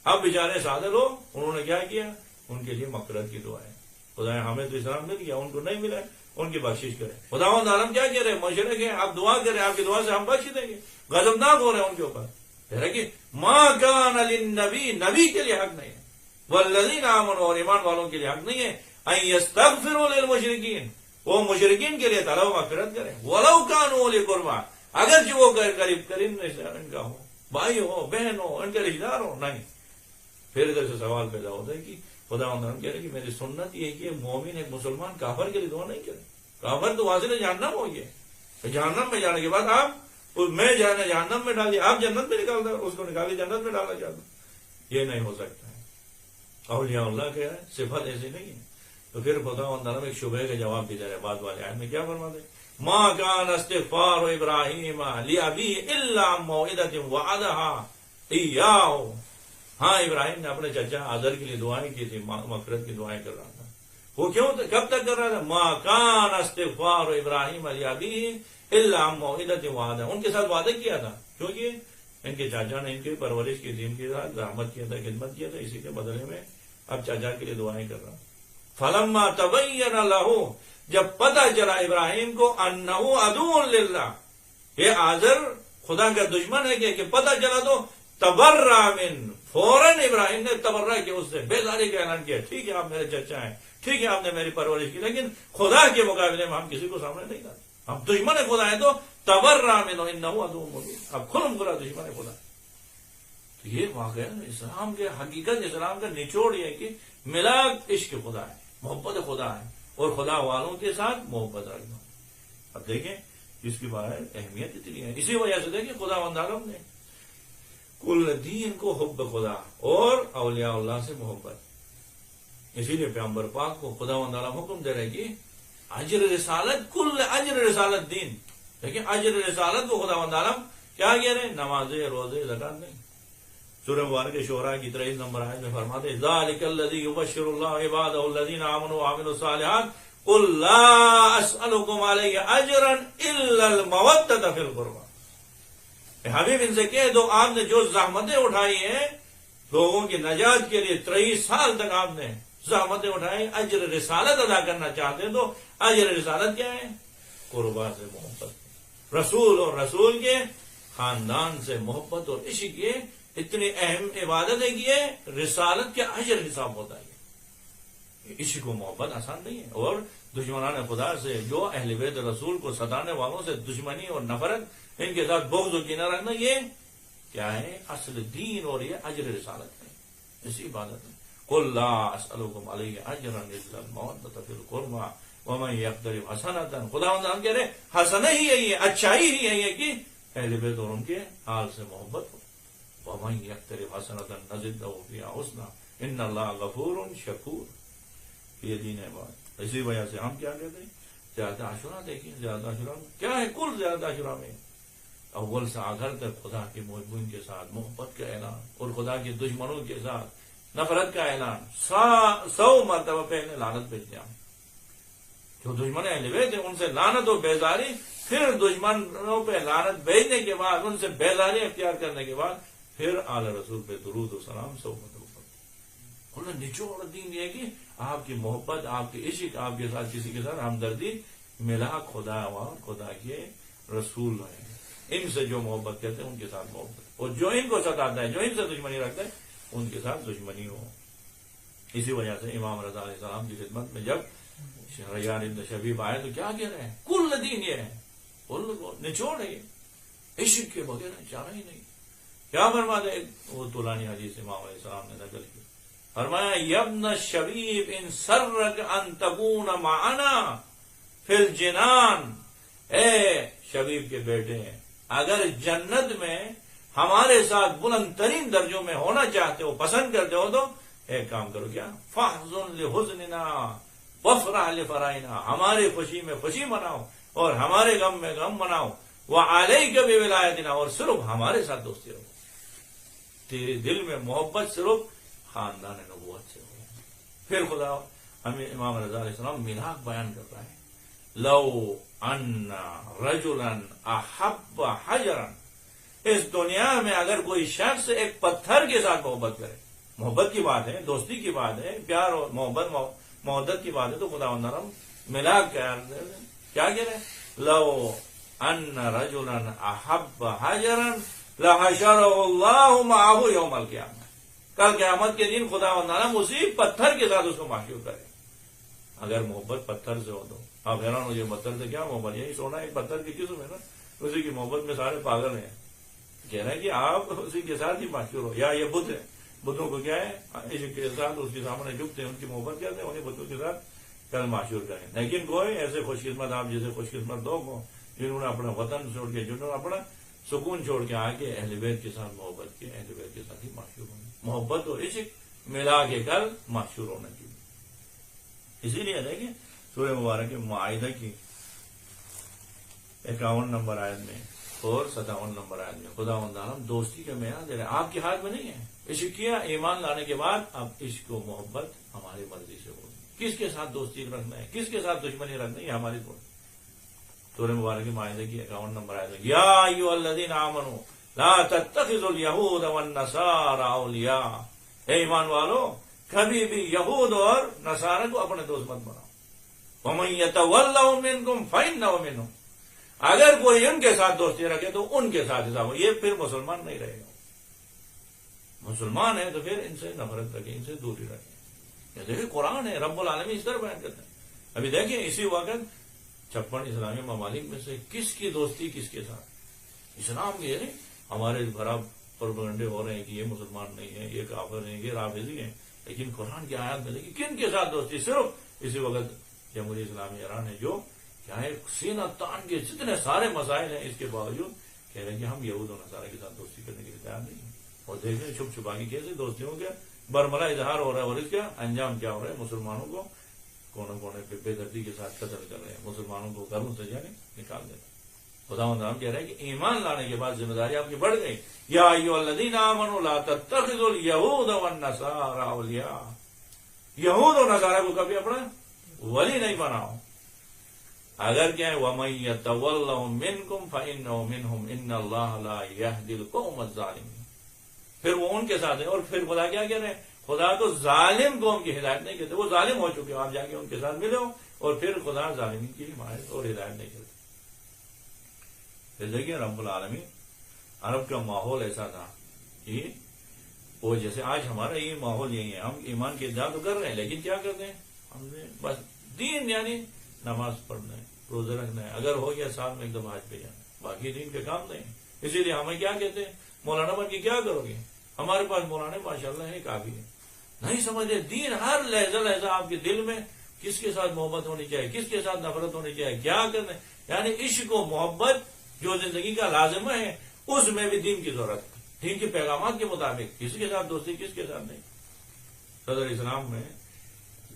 اب بیچارے سادے لوگ انہوں نے کیا کیا ان کے لیے مغفرت کی دعا ہے. خدا ہمیں تو اسلام مل گیا ان کو نہیں ملا ان کی بخشش کرے. خداوند عالم کیا کہہ رہے مشرک ہیں آپ دعا کریں آپ کی دعا سے ہم بخش دیں گے. غضبناک ہو رہے ہیں ان کے اوپر کہہ رہے کہ ما کان للنبی نبی کے لیے حق نہیں ہے والذین آمنوا اور ایمان والوں کے لیے حق نہیں ہے ان یستغفروا للمشرکین وہ مشرکین کے لیے طلب مغفرت کریں ولو کانوا اولی قربا اگرچہ وہ قریب ان کا ہو بھائی ہو بہن ہو ان کے رشتے دار ہو نہیں. پھر ادھر سے سوال پیدا ہوتا ہے کہ خداوند عالم کہہ رہے کہ میری سنت یہ ہے کہ مومن ایک مسلمان کافر کے لیے دعا نہیں کرے. کافر تو واضح جہنم ہو گیا جہنم میں جانے کے بعد آپ میں جانا جہنم میں ڈالیے آپ جنت میں نکالتا اس کو نکالی جنت میں ڈالا جاتا یہ نہیں ہو سکتا ہے. اولیاء اللہ کے صفت ایسی نہیں ہے. تو پھر خداوند عالم ایک شبہ کا جواب بھی دے رہے بعد والے آیت میں کیا فرماتے ہیں ما کان استغفار ابراہیم لابیہ الا موعدۃ وعدها ایاہ. ہاں ابراہیم نے اپنے چچا آزر کے لیے دعائیں کی تھی مغفرت کی دعائیں کر رہا تھا. وہ کیوں کب تک کر رہا تھا ما کان استغفار ابراہیم لابیہ الا موعدۃ وعدها ان کے ساتھ وعدہ کیا تھا کیونکہ ان کے چاچا نے ان کی پرورش کی تھی ان کے ساتھ رحمت کیا تھا خدمت کیا تھا اسی کے بدلے میں اب چاچا کے لیے دعائیں کر رہا. فلما تبین لہ جب پتہ چلا ابراہیم کو انہ عدو للہ یہ آزر خدا کا دشمن ہے کہ پتہ چلا تو تبرأ من فوراً ابراہیم نے تبرہ کیا اس سے بیزاری کا اعلان کیا ٹھیک ہے آپ میرے چچا ہیں ٹھیک ہے آپ نے میری پرورش کی لیکن خدا کے مقابلے میں ہم کسی کو سامنے نہیں لاتے ہم دشمن خدا ہیں تو تبرأ من انہ عدو مبین اب کھلم کھلا دشمن خدا. تو یہ واقعہ اسلام کے حقیقت اسلام کا نچوڑ یہ ہے کہ ملاک عشق خدا ہے محبت خدا ہے اور خدا والوں کے ساتھ محبت رکھنا. اب دیکھیں اس کی بات اہمیت اتنی ہے اسی وجہ سے دیکھیں خداوند عالم نے کل دین کو حب خدا اور اولیاء اللہ سے محبت اسی لیے پیغمبر پاک کو خداوند عالم حکم دے رہے کہ اجر رسالت کل اجر رسالت دین. دیکھیں اجر رسالت کو خداوند عالم کیا کہہ رہے نمازیں روزے زکات نہیں. سورہ مبارک شعراء کی 23 نمبر آیت میں فرماتے ہیں ذالک الذی یبشر اللہ عبادہ الذین آمنوا وعملوا الصالحات قل لا اسألکم علیہ اجرا الا المودۃ فی القربى. حبیب ان سے کہہ دو آپ نے جو زحمتیں اٹھائی ہیں لوگوں کی نجات کے لیے 23 سال تک آپ نے زحمتیں اٹھائی اجر رسالت ادا کرنا چاہتے ہیں تو اجر رسالت کیا ہے قربا سے محبت رسول اور رسول کے خاندان سے محبت اور عشق کے اتنی اہم عبادت ہے کہ یہ رسالت کے اجر حساب ہوتا ہے. عشق و محبت آسان نہیں ہے اور دشمنان خدا سے، جو اہل بیت رسول کو ستانے والوں سے دشمنی اور نفرت، ان کے ساتھ بغض و کینہ رکھنا، یہ کیا ہے؟ اصل دین اور یہ اجر رسالت ہے، اسی عبادت ہے۔ قل لا اسألکم علیہ اجرا الا المودۃ فی القربى ومن یقترف حسنۃ، خداوند ہم کہہ رہے حسنہ ہی یہی ہے، اچھائی ہی یہی ہے کہ اہل بیت اور ان کے حال سے محبت ہو۔ ومن یقترف حسنۃ نزد لہ فیہا حسنا ان اللہ غفور شکور، یہ دین ہے بات۔ اسی وجہ سے ہم کیا کہتے ہیں؟ زیادہ عاشورہ دیکھیں، زیادہ عاشورہ کیا ہے؟ کل زیادہ عاشورہ میں اول سے آخر تک خدا کے محبوبین کے ساتھ محبت کا اعلان اور خدا کے دشمنوں کے ساتھ نفرت کا اعلان، 100 مرتبہ پہلے لعنت بھیجتے ہیں۔ جو دشمن اہل بیت ہیں ان سے لعنت و بیزاری، پھر دشمنوں پہ لعنت بھیجنے کے بعد، ان سے بیزاری اختیار کرنے کے بعد، پھر اعلی رسول پہ درود و سلام 100 مرتبہ۔ انہوں نے نچوڑ دین یہ کہ آپ کی محبت، آپ کے عشق، آپ کے ساتھ کسی کے ساتھ ہمدردی ملا خدا و خدا کے رسول ہیں، ان سے جو محبت کرتے ہیں ان کے ساتھ محبت، اور جو ان کو ستاتا ہے، جو ان سے دشمنی رکھتا ہے، ان کے ساتھ دشمنی ہو۔ اسی وجہ سے امام رضا علیہ السلام کی خدمت میں جب ریان ابن شبیب آئے تو کیا کہہ رہے ہیں؟ کل دین یہ ہے، کل نچوڑ ہے، یہ عشق کے بغیر چارہ ہی نہیں۔ کیا فرماتے ہیں؟ وہ طولانی حدیث امام علیہ السلام نے نقل کی، فرمایا یبن شبیب ان سرک ان تکون معنا فی الجنان، اے شبیب کے بیٹے، اگر جنت میں ہمارے ساتھ بلند ترین درجوں میں ہونا چاہتے ہو، پسند کرتے ہو، تو ایک کام کرو، کیا؟ فاحزن لحزننا وافرح لفرحنا، ہماری خوشی میں خوشی مناؤ اور ہمارے غم میں غم مناؤ، وعلیک بولایتنا، اور صرف ہمارے ساتھ دوستی رکھو، تیرے دل میں محبت صرف خاندان نبوت سے ہو۔ پھر خدا ہمیں امام رضا علیہ السلام میراث بیان کر رہا ہے، لو ان رجلا احب حجرا، اس دنیا میں اگر کوئی شخص ایک پتھر کے ساتھ محبت کرے، محبت کی بات ہے، دوستی کی بات ہے، پیار اور محبت کی بات ہے، تو خدا نرم ملاک کیا کہہ رہے ہیں؟ لو ان رجلا احب حجرا لحشرہ اللہ معہ یوم القیامہ، کل قیامت کے دن خدا نرم اسی پتھر کے ساتھ اس کو محشور کرے۔ اگر محبت پتھر سے ہو تو آپ حیران ہو، یہ پتھر سے کیا محبت؟ یہی سونا ایک پتھر کی قسم ہے نا، اسی کی محبت میں سارے پاگل ہیں۔ کہہ رہے ہیں کہ آپ اسی کے ساتھ ہی محشور ہو۔ یا یہ بدھ ہے، بدھوں کو کیا ہے؟ عشق کے ساتھ اس کے سامنے جھکتے ہیں، ان کی محبت کرتے ہیں، انہیں بدھوں کے ساتھ کل محشور کریں۔ لیکن کوئی ایسے خوش قسمت آپ جیسے خوش قسمت لوگ ہوں جنہوں نے اپنا وطن چھوڑ کے، جنہوں نے اپنا سکون چھوڑ کے آ کے اہل بیت کے ساتھ محبت کی، اہل بیت کے ساتھ ہی محشور ہونے، محبت اور عشق ملا کے کل محشور ہونے کی۔ اسی لیے دیکھیں سورہ مبارک معاہدہ کی 51 نمبر آیت میں اور 57 نمبر آیت میں خدا عالم دوستی کا معیار دے رہے ہیں، آپ کے ہاتھ میں نہیں ہے۔ عشق کیا، ایمان لانے کے بعد اب عشق و محبت ہماری مرضی سے ہوگی، کس کے ساتھ دوستی رکھنا ہے، کس کے ساتھ دشمنی رکھنا ہے، یہ ہماری سورہ مبارک معاہدہ کی 51 نمبر آیت میں، یا ایھا الذین آمنوا لا تتخذوا اليہود والنصارى اولیاء، اے ایمان والو کبھی بھی یہود اور نصارہ کو اپنے دوست مت بناؤ۔ وَمَن يَتَوَلَّهُم مِّنكُمْ فَإِنَّهُ مِنْهُمْ، اگر کوئی ان کے ساتھ دوستی رکھے تو ان کے ساتھ حساب ہو، یہ پھر مسلمان نہیں رہے گا۔ مسلمان ہے تو پھر ان سے نفرت رکھیں، ان سے دوری رکھیں۔ یہ دیکھیں قرآن ہے، رب العالمین اس طرح بیان کرتے ہیں۔ ابھی دیکھیں اسی وقت 56 اسلامی ممالک میں سے کس کی دوستی کس کے ساتھ؟ اسلام کے نہیں، ہمارے خراب پروپیگنڈے ہو رہے ہیں کہ یہ مسلمان نہیں ہے، یہ کافر ہیں، یہ رافضی ہیں، لیکن قرآن کی آیات میں دیکھیں کن کے ساتھ دوستی؟ صرف اسی وقت جمہوریہ اسلامی ایران ہے جو کیا ہے سینہ تان کے جتنے سارے مسائل ہیں اس کے باوجود کہہ رہے ہیں کہ ہم یہود و نصارہ کے ساتھ دوستی کرنے کے لیے تیار نہیں ہیں۔ اور دیکھ رہے چھپ چھپا کے کیسے دوستیوں کے برملا اظہار ہو رہا ہے، اور اس کا انجام کیا ہو رہا ہے؟ مسلمانوں کو کونے کونے پہ بے دردی کے ساتھ قتل کر رہے ہیں، مسلمانوں کو گھروں سے جانے نکال دے رہے ہیں۔ خدا کہہ رہے ہیں کہ ایمان لانے کے بعد ذمہ داری آپ کی بڑھ گئی۔ یا ایھا الذین آمنوا لا تتخذوا اليہود والنصارى اولیاء، یہود اور نصارہ کو کبھی اپنا ولی نہیں بناؤ۔ اگر کیا ہے وَمَن يَتَوَلَّهُم مِّنكُمْ فَإِنَّهُ مِنْهُمْ إِنَّ اللَّهَ لَا يَهْدِي الْقَوْمَ الظَّالِمِينَ، پھر وہ ان کے ساتھ ہیں۔ اور پھر خدا کیا کہہ رہے ہیں؟ خدا تو ظالم قوم کی ہدایت نہیں کرتے، وہ ظالم ہو چکے ہو، آپ جا کے ان کے ساتھ ملے ہو، اور پھر خدا ظالمین کی حمایت اور ہدایت نہیں کرتے۔ پھر دیکھیے رب العالمین، عرب کا ماحول ایسا تھا کہ وہ جیسے آج ہمارا یہ ماحول یہی ہے، ہم ایمان کی ادعا تو کر رہے ہیں لیکن کیا کرتے ہیں؟ ہم نے بس دین یعنی نماز پڑھنا ہے، روزے رکھنا ہے، اگر ہو گیا سال میں ایک دفعہ حج پہ جانا ہے، باقی دین کے کام نہیں. اسی لیے ہمیں کیا کہتے ہیں، مولانا بن کے کیا کرو گے؟ ہمارے پاس مولانا ماشاءاللہ ہے، کافی ہے. نہیں سمجھے دین ہر لہجہ لہجہ آپ کے دل میں کس کے ساتھ محبت ہونی چاہیے، کس کے ساتھ نفرت ہونی چاہیے، کیا کرنا ہے. یعنی عشق و محبت جو زندگی کا لازمہ ہے، اس میں بھی دین کی ضرورت ہے، دین کے پیغامات کے مطابق کس کے ساتھ دوستی، کس کے ساتھ نہیں. صدر اسلام میں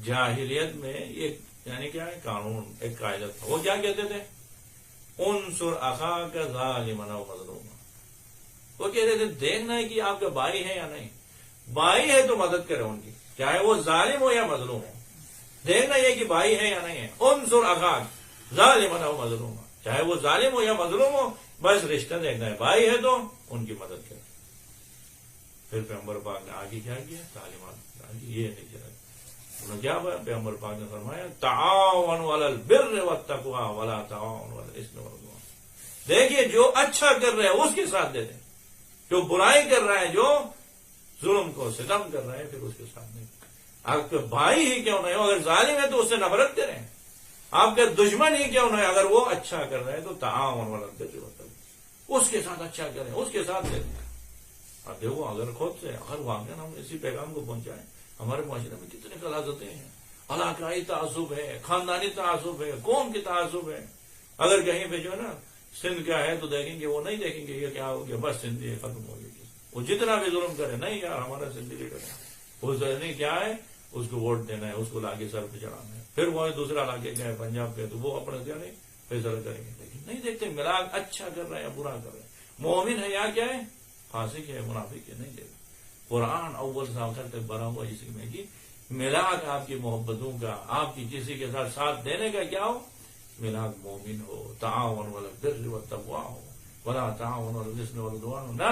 جاہلیت میں ایک یعنی کیا ہے قانون، ایک قاعدہ تھا. وہ کیا کہتے تھے؟ انصر اخاک ظالما او مظلوما. وہ کہتے تھے دیکھنا ہے کہ آپ کا بھائی ہے یا نہیں، بھائی ہے تو مدد کرے ان کی، چاہے وہ ظالم ہو یا مظلوم ہو. دیکھنا یہ کہ بھائی ہے یا نہیں ہے. انصر اخاک ظالما او مظلوما، چاہے وہ ظالم ہو یا مظلوم ہو، بس رشتہ دیکھنا ہے، بھائی ہے تو ان کی مدد کرے. پھر پیغمبر پاک نے آگے کیا کیا، تعلیمات آگے یہ نہیں چلا. انہوں نے کیا پیغمبر پاک نے فرمایا تعاونوا علی البر والتقوی ولا تعاونوا علی الاثم والعدوان. دیکھیے جو اچھا کر رہے ہیں اس کے ساتھ دے دیں، جو برائی کر رہا ہے، جو ظلم کو ستم کر رہا ہے، پھر اس کے ساتھ نہیں. آپ کے بھائی ہی کیوں نہیں ہو، اگر ظالم ہے تو اس سے نفرت کریں. آپ کے دشمن ہی کیوں نہیں، اگر وہ اچھا کر رہے ہیں تو تعاون علی البر والتقوی، اس کے ساتھ اچھا کریں، اس کے ساتھ دے دیں. اب دیکھو اگر خود سے اگر واقعا ہم اسی پیغام کو پہنچائیں، ہمارے معاشرے میں کتنے غلاظتیں ہیں، علاقائی تعصب ہے، خاندانی تعصب ہے، قوم کی تعصب ہے. اگر کہیں پہ جو ہے نا سندھ کا ہے تو دیکھیں گے، وہ نہیں دیکھیں گے یہ کیا ہو گیا، بس سندھی ختم ہو گئی. وہ جتنا بھی ظلم کرے، نہیں یار ہمارا سندھی لیڈر ہے، وہ نہیں کیا ہے، اس کو ووٹ دینا ہے، اس کو لاگے سر پہ چڑھانا ہے. پھر وہ دوسرا علاقے کا ہے پنجاب کے، تو وہ اپنے کیا نہیں فیصلہ کریں گے. لیکن نہیں دیکھتے ملاق اچھا کر رہے ہیں برا کر رہے ہیں، مومن ہے یا کیا ہے، فاسق ہے، منافق ہے، نہیں دیکھتے. قرآن اول سے آخر تک بھرا ہوا اسی میں کہ ملاق آپ کی محبتوں کا، آپ کی کسی کے ساتھ دینے کا کیا ہو، ملاق مومن ہو. تعاون علی البر والتقوی ہو ولا تعاون علی الاثم والعدوان. نہ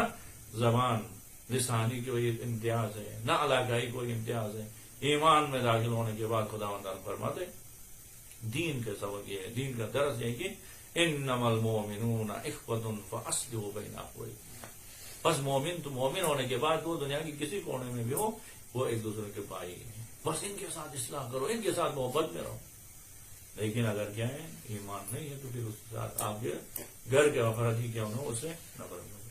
زبان لسانی کوئی امتیاز ہے، نہ علاقائی کوئی امتیاز ہے. ایمان میں داخل ہونے کے بعد خداوند فرماتے دین کے سبق یہ ہے، دین کا درس یہ کہ انما المؤمنون اخوۃ فاصلحوا بین اخویکم. بس مومن تو مومن ہونے کے بعد وہ دنیا کی کسی کونے میں بھی ہو، وہ ایک دوسرے کے بھائی ہیں. بس ان کے ساتھ اصلاح کرو، ان کے ساتھ محبت میں رہو. لیکن اگر کیا ہے ایمان نہیں ہے تو پھر اس کے ساتھ آپ کے گھر کے افراد ہی کیا ہو، اسے نفرت کرو.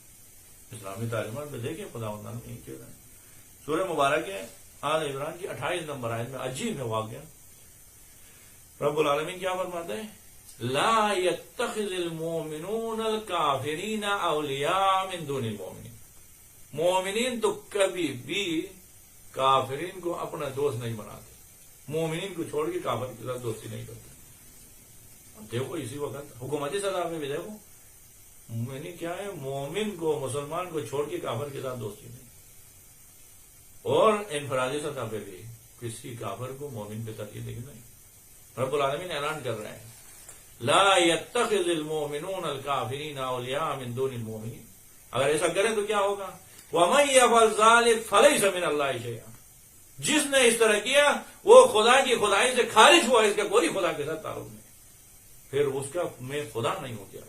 اسلامی تعلیمات میں دیکھیں خداوند نے یہی کہہ رہے ہیں. سورہ مبارک ہے آل عمران کی 28 نمبر آیت میں عجیب ہے واقعہ. رب العالمین کیا فرماتے ہیں، لا يتخذ المؤمنون الكافرین اولیاء من دون المؤمنین. مومنین تو کبھی بھی کافرین کو اپنا دوست نہیں بناتے، مومنین کو چھوڑ کے کافر کے ساتھ دوستی نہیں کرتے. دیکھو اسی وقت حکومتی سطح پہ بھی دیکھو مومن کیا ہے، مومن کو مسلمان کو چھوڑ کے کافر کے ساتھ دوستی نہیں. اور انفرادی سطح پہ بھی کسی کافر کو مومن پہ ترجیح نہیں. رب العالمین اعلان کر رہے ہیں لا يتخذ المؤمنون الكافرین اولیاء من دون المؤمنین. اگر ایسا کریں تو کیا ہوگا، وَمَن يَفْعَلْ ذَلِكَ فَلَيْسَ مِنَ اللَّهِ شَيْئًا. جس نے اس طرح کیا وہ خدا کی خدائی سے خارج ہوا، اس کا کوئی خدا کے ساتھ تعلق نہیں. پھر اس کا میں خدا نہیں ہو گیا.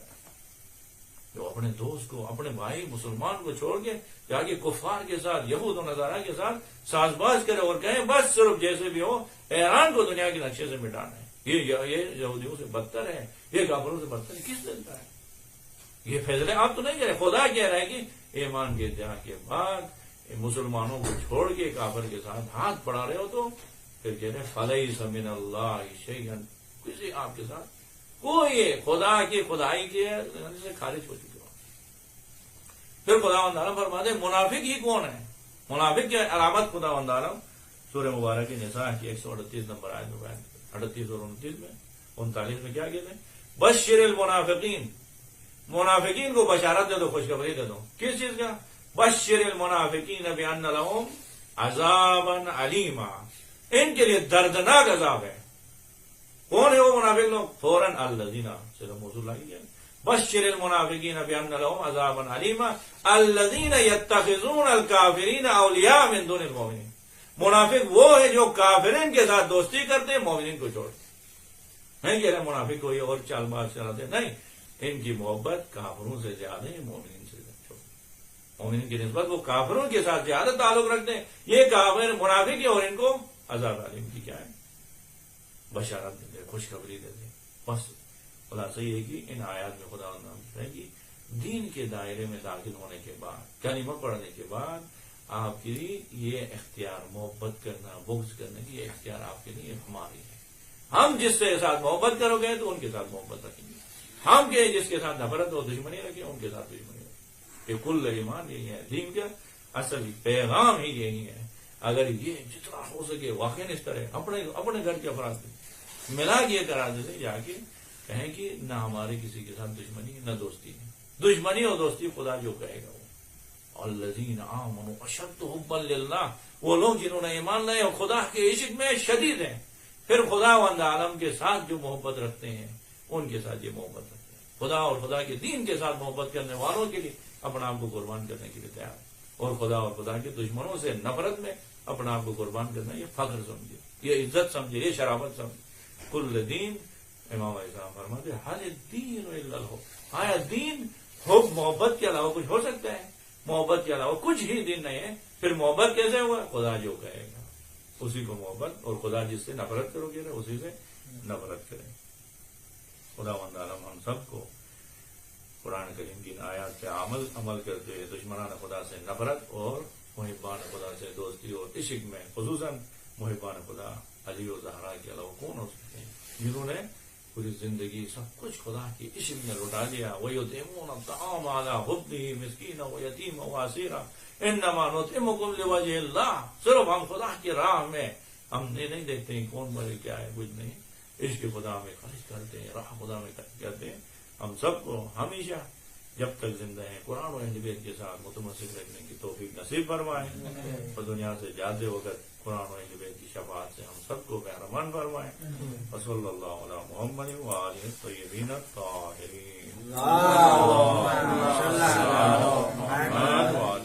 جو اپنے دوست کو، اپنے بھائی مسلمان کو چھوڑ کے جا کے کفار کے ساتھ، یہود و نصارہ کے ساتھ ساز باز کرے اور کہیں بس صرف جیسے بھی ہو ایران کو دنیا کے نقشے سے مٹانا ہے، یہ یہودیوں سے بدتر ہے، یہ کافروں سے بدتر ہے. کس دل کا ہے یہ فیصلے؟ آپ تو نہیں کہہ رہے، خدا کہہ رہا ہے کہ ایمان کے ادعا کے بعد مسلمانوں کو چھوڑ کے کافر کے ساتھ ہاتھ بڑھا رہے ہو تو پھر کہہ رہے فلیس من اللہ شیئا. کسی آپ کے ساتھ کوئی خدا کی خدائی کے سے خارج ہو چکے ہو. پھر خداوند عالم فرماتے ہیں منافق ہی کون ہے، منافق کی علامت خداوند عالم سورہ مبارک نساء کی 138 نمبر آیت میں بیان 38 اور 29 میں 39 میں کیا کہتے ہیں، بشر المنافقین. منافقین کو بشارت دے دو، خوشخبری دے دو. کس چیز کا؟ بشر المنافقین بان لهم عذابا علیما. ان کے لیے دردناک عذاب ہے. کون ہے وہ منافق لوگ؟ فوراً الذین سے موصول لگی جائے. بشر المنافقین بان لهم عذابا علیما الذین یتخذون الکافرین اولیاء من دون المؤمنین. منافق وہ ہے جو کافرین کے ساتھ دوستی کرتے ہیں، مومنین کو چھوڑتے. نہیں کہہ رہے منافق کوئی اور چال باز چلاتے، نہیں، ان کی محبت کافروں سے زیادہ ہے، مومنین سے زیادہ. مومنین کی نسبت وہ کافروں کے ساتھ زیادہ تعلق رکھتے ہیں. یہ کافر منافق ہے اور ان کو عذاب علیم کی کیا ہے بشارت دے دے، خوشخبری دے دے. بس خلاصہ یہ ہے کہ ان آیات میں خدا ہے کہ دین کے دائرے میں داخل ہونے کے بعد کلمہ پڑھنے کے بعد آپ کے لیے یہ اختیار محبت کرنا بغض کرنے کی یہ اختیار آپ کے لیے ہماری ہے. ہم جس کے ساتھ محبت کرو گے تو ان کے ساتھ محبت رکھیں گے. ہم کے جس کے ساتھ نفرت اور دشمنی رکھیں ان کے ساتھ دشمنی رکھیں. یہ کل ایمان یہی ہے. دین کا اصل پیغام ہی یہی ہے. اگر یہ جتنا ہو سکے واقعی اس طرح اپنے گھر کے افراد سے ملا کے کرا دیتے جا کے کہیں کہ نہ ہمارے کسی کے ساتھ دشمنی نہ دوستی ہے. دشمنی اور دوستی خدا جو کہے گا وہ الذین آمنوا اشد حبا للہ، وہ لوگ جنہوں نے ایمان لائے اور خدا کے عشق میں شدید ہیں. پھر خدا وند عالم کے ساتھ جو محبت رکھتے ہیں ان کے ساتھ یہ محبت رکھتے ہیں. خدا اور خدا کے دین کے ساتھ محبت کرنے والوں کے لیے اپنا آپ کو قربان کرنے کے لیے تیار، اور خدا اور خدا کے دشمنوں سے نفرت میں اپنا آپ کو قربان کرنا یہ فخر سمجھے، یہ عزت سمجھے، یہ شرافت سمجھے. کل دین امام اسلام فرماتے ہر دین الا الحب. آیا دین حب محبت کے علاوہ کچھ ہو سکتا ہے؟ محبت کے علاوہ کچھ ہی دین نہیں ہے. پھر محبت کیسے ہوا؟ خدا جو کہے گا اسی کو محبت، اور خدا جس سے نفرت کرو گے اسی سے نفرت کریں. خدا وند عالم ہم سب کو قرآن کریم کی آیات پہ عمل کرتے ہوئے دشمنان خدا سے نفرت اور محبان خدا سے دوستی اور عشق میں، خصوصاً محبان خدا علی و زہرا کے علاوہ کون ہو سکتے ہیں جنہوں نے پوری زندگی سب کچھ خدا کی عشق میں لٹا دیا. وَيُطْعِمُونَ الطَّعَامَ عَلَىٰ حُبِّهِ مِسْكِينًا وَيَتِيمًا وَأَسِيرًا إِنَّمَا نُطْعِمُكُمْ لِوَجْهِ اللَّهِ. صرف ہم خدا کی راہ میں ہم نہیں دیکھتے ہیں کون بڑے کیا ہے، کچھ نہیں. عشق خدا میں خرچ کرتے ہیں، راہ خدا میں خرچ کرتے ہیں. ہم سب کو ہمیشہ جب تک زندہ ہیں قرآن و اہل بیت کے ساتھ متمسک رکھنے کی توفیق نصیب فرمائیں، اور دنیا سے جاتے وقت قرآن و اہل بیت کی شفاعت سے ہم سب کو بہرمان فرمائیں. وصلی اللہ علی محمد وآلہ الطیبین الطاہرین. اللہم صلی علی محمد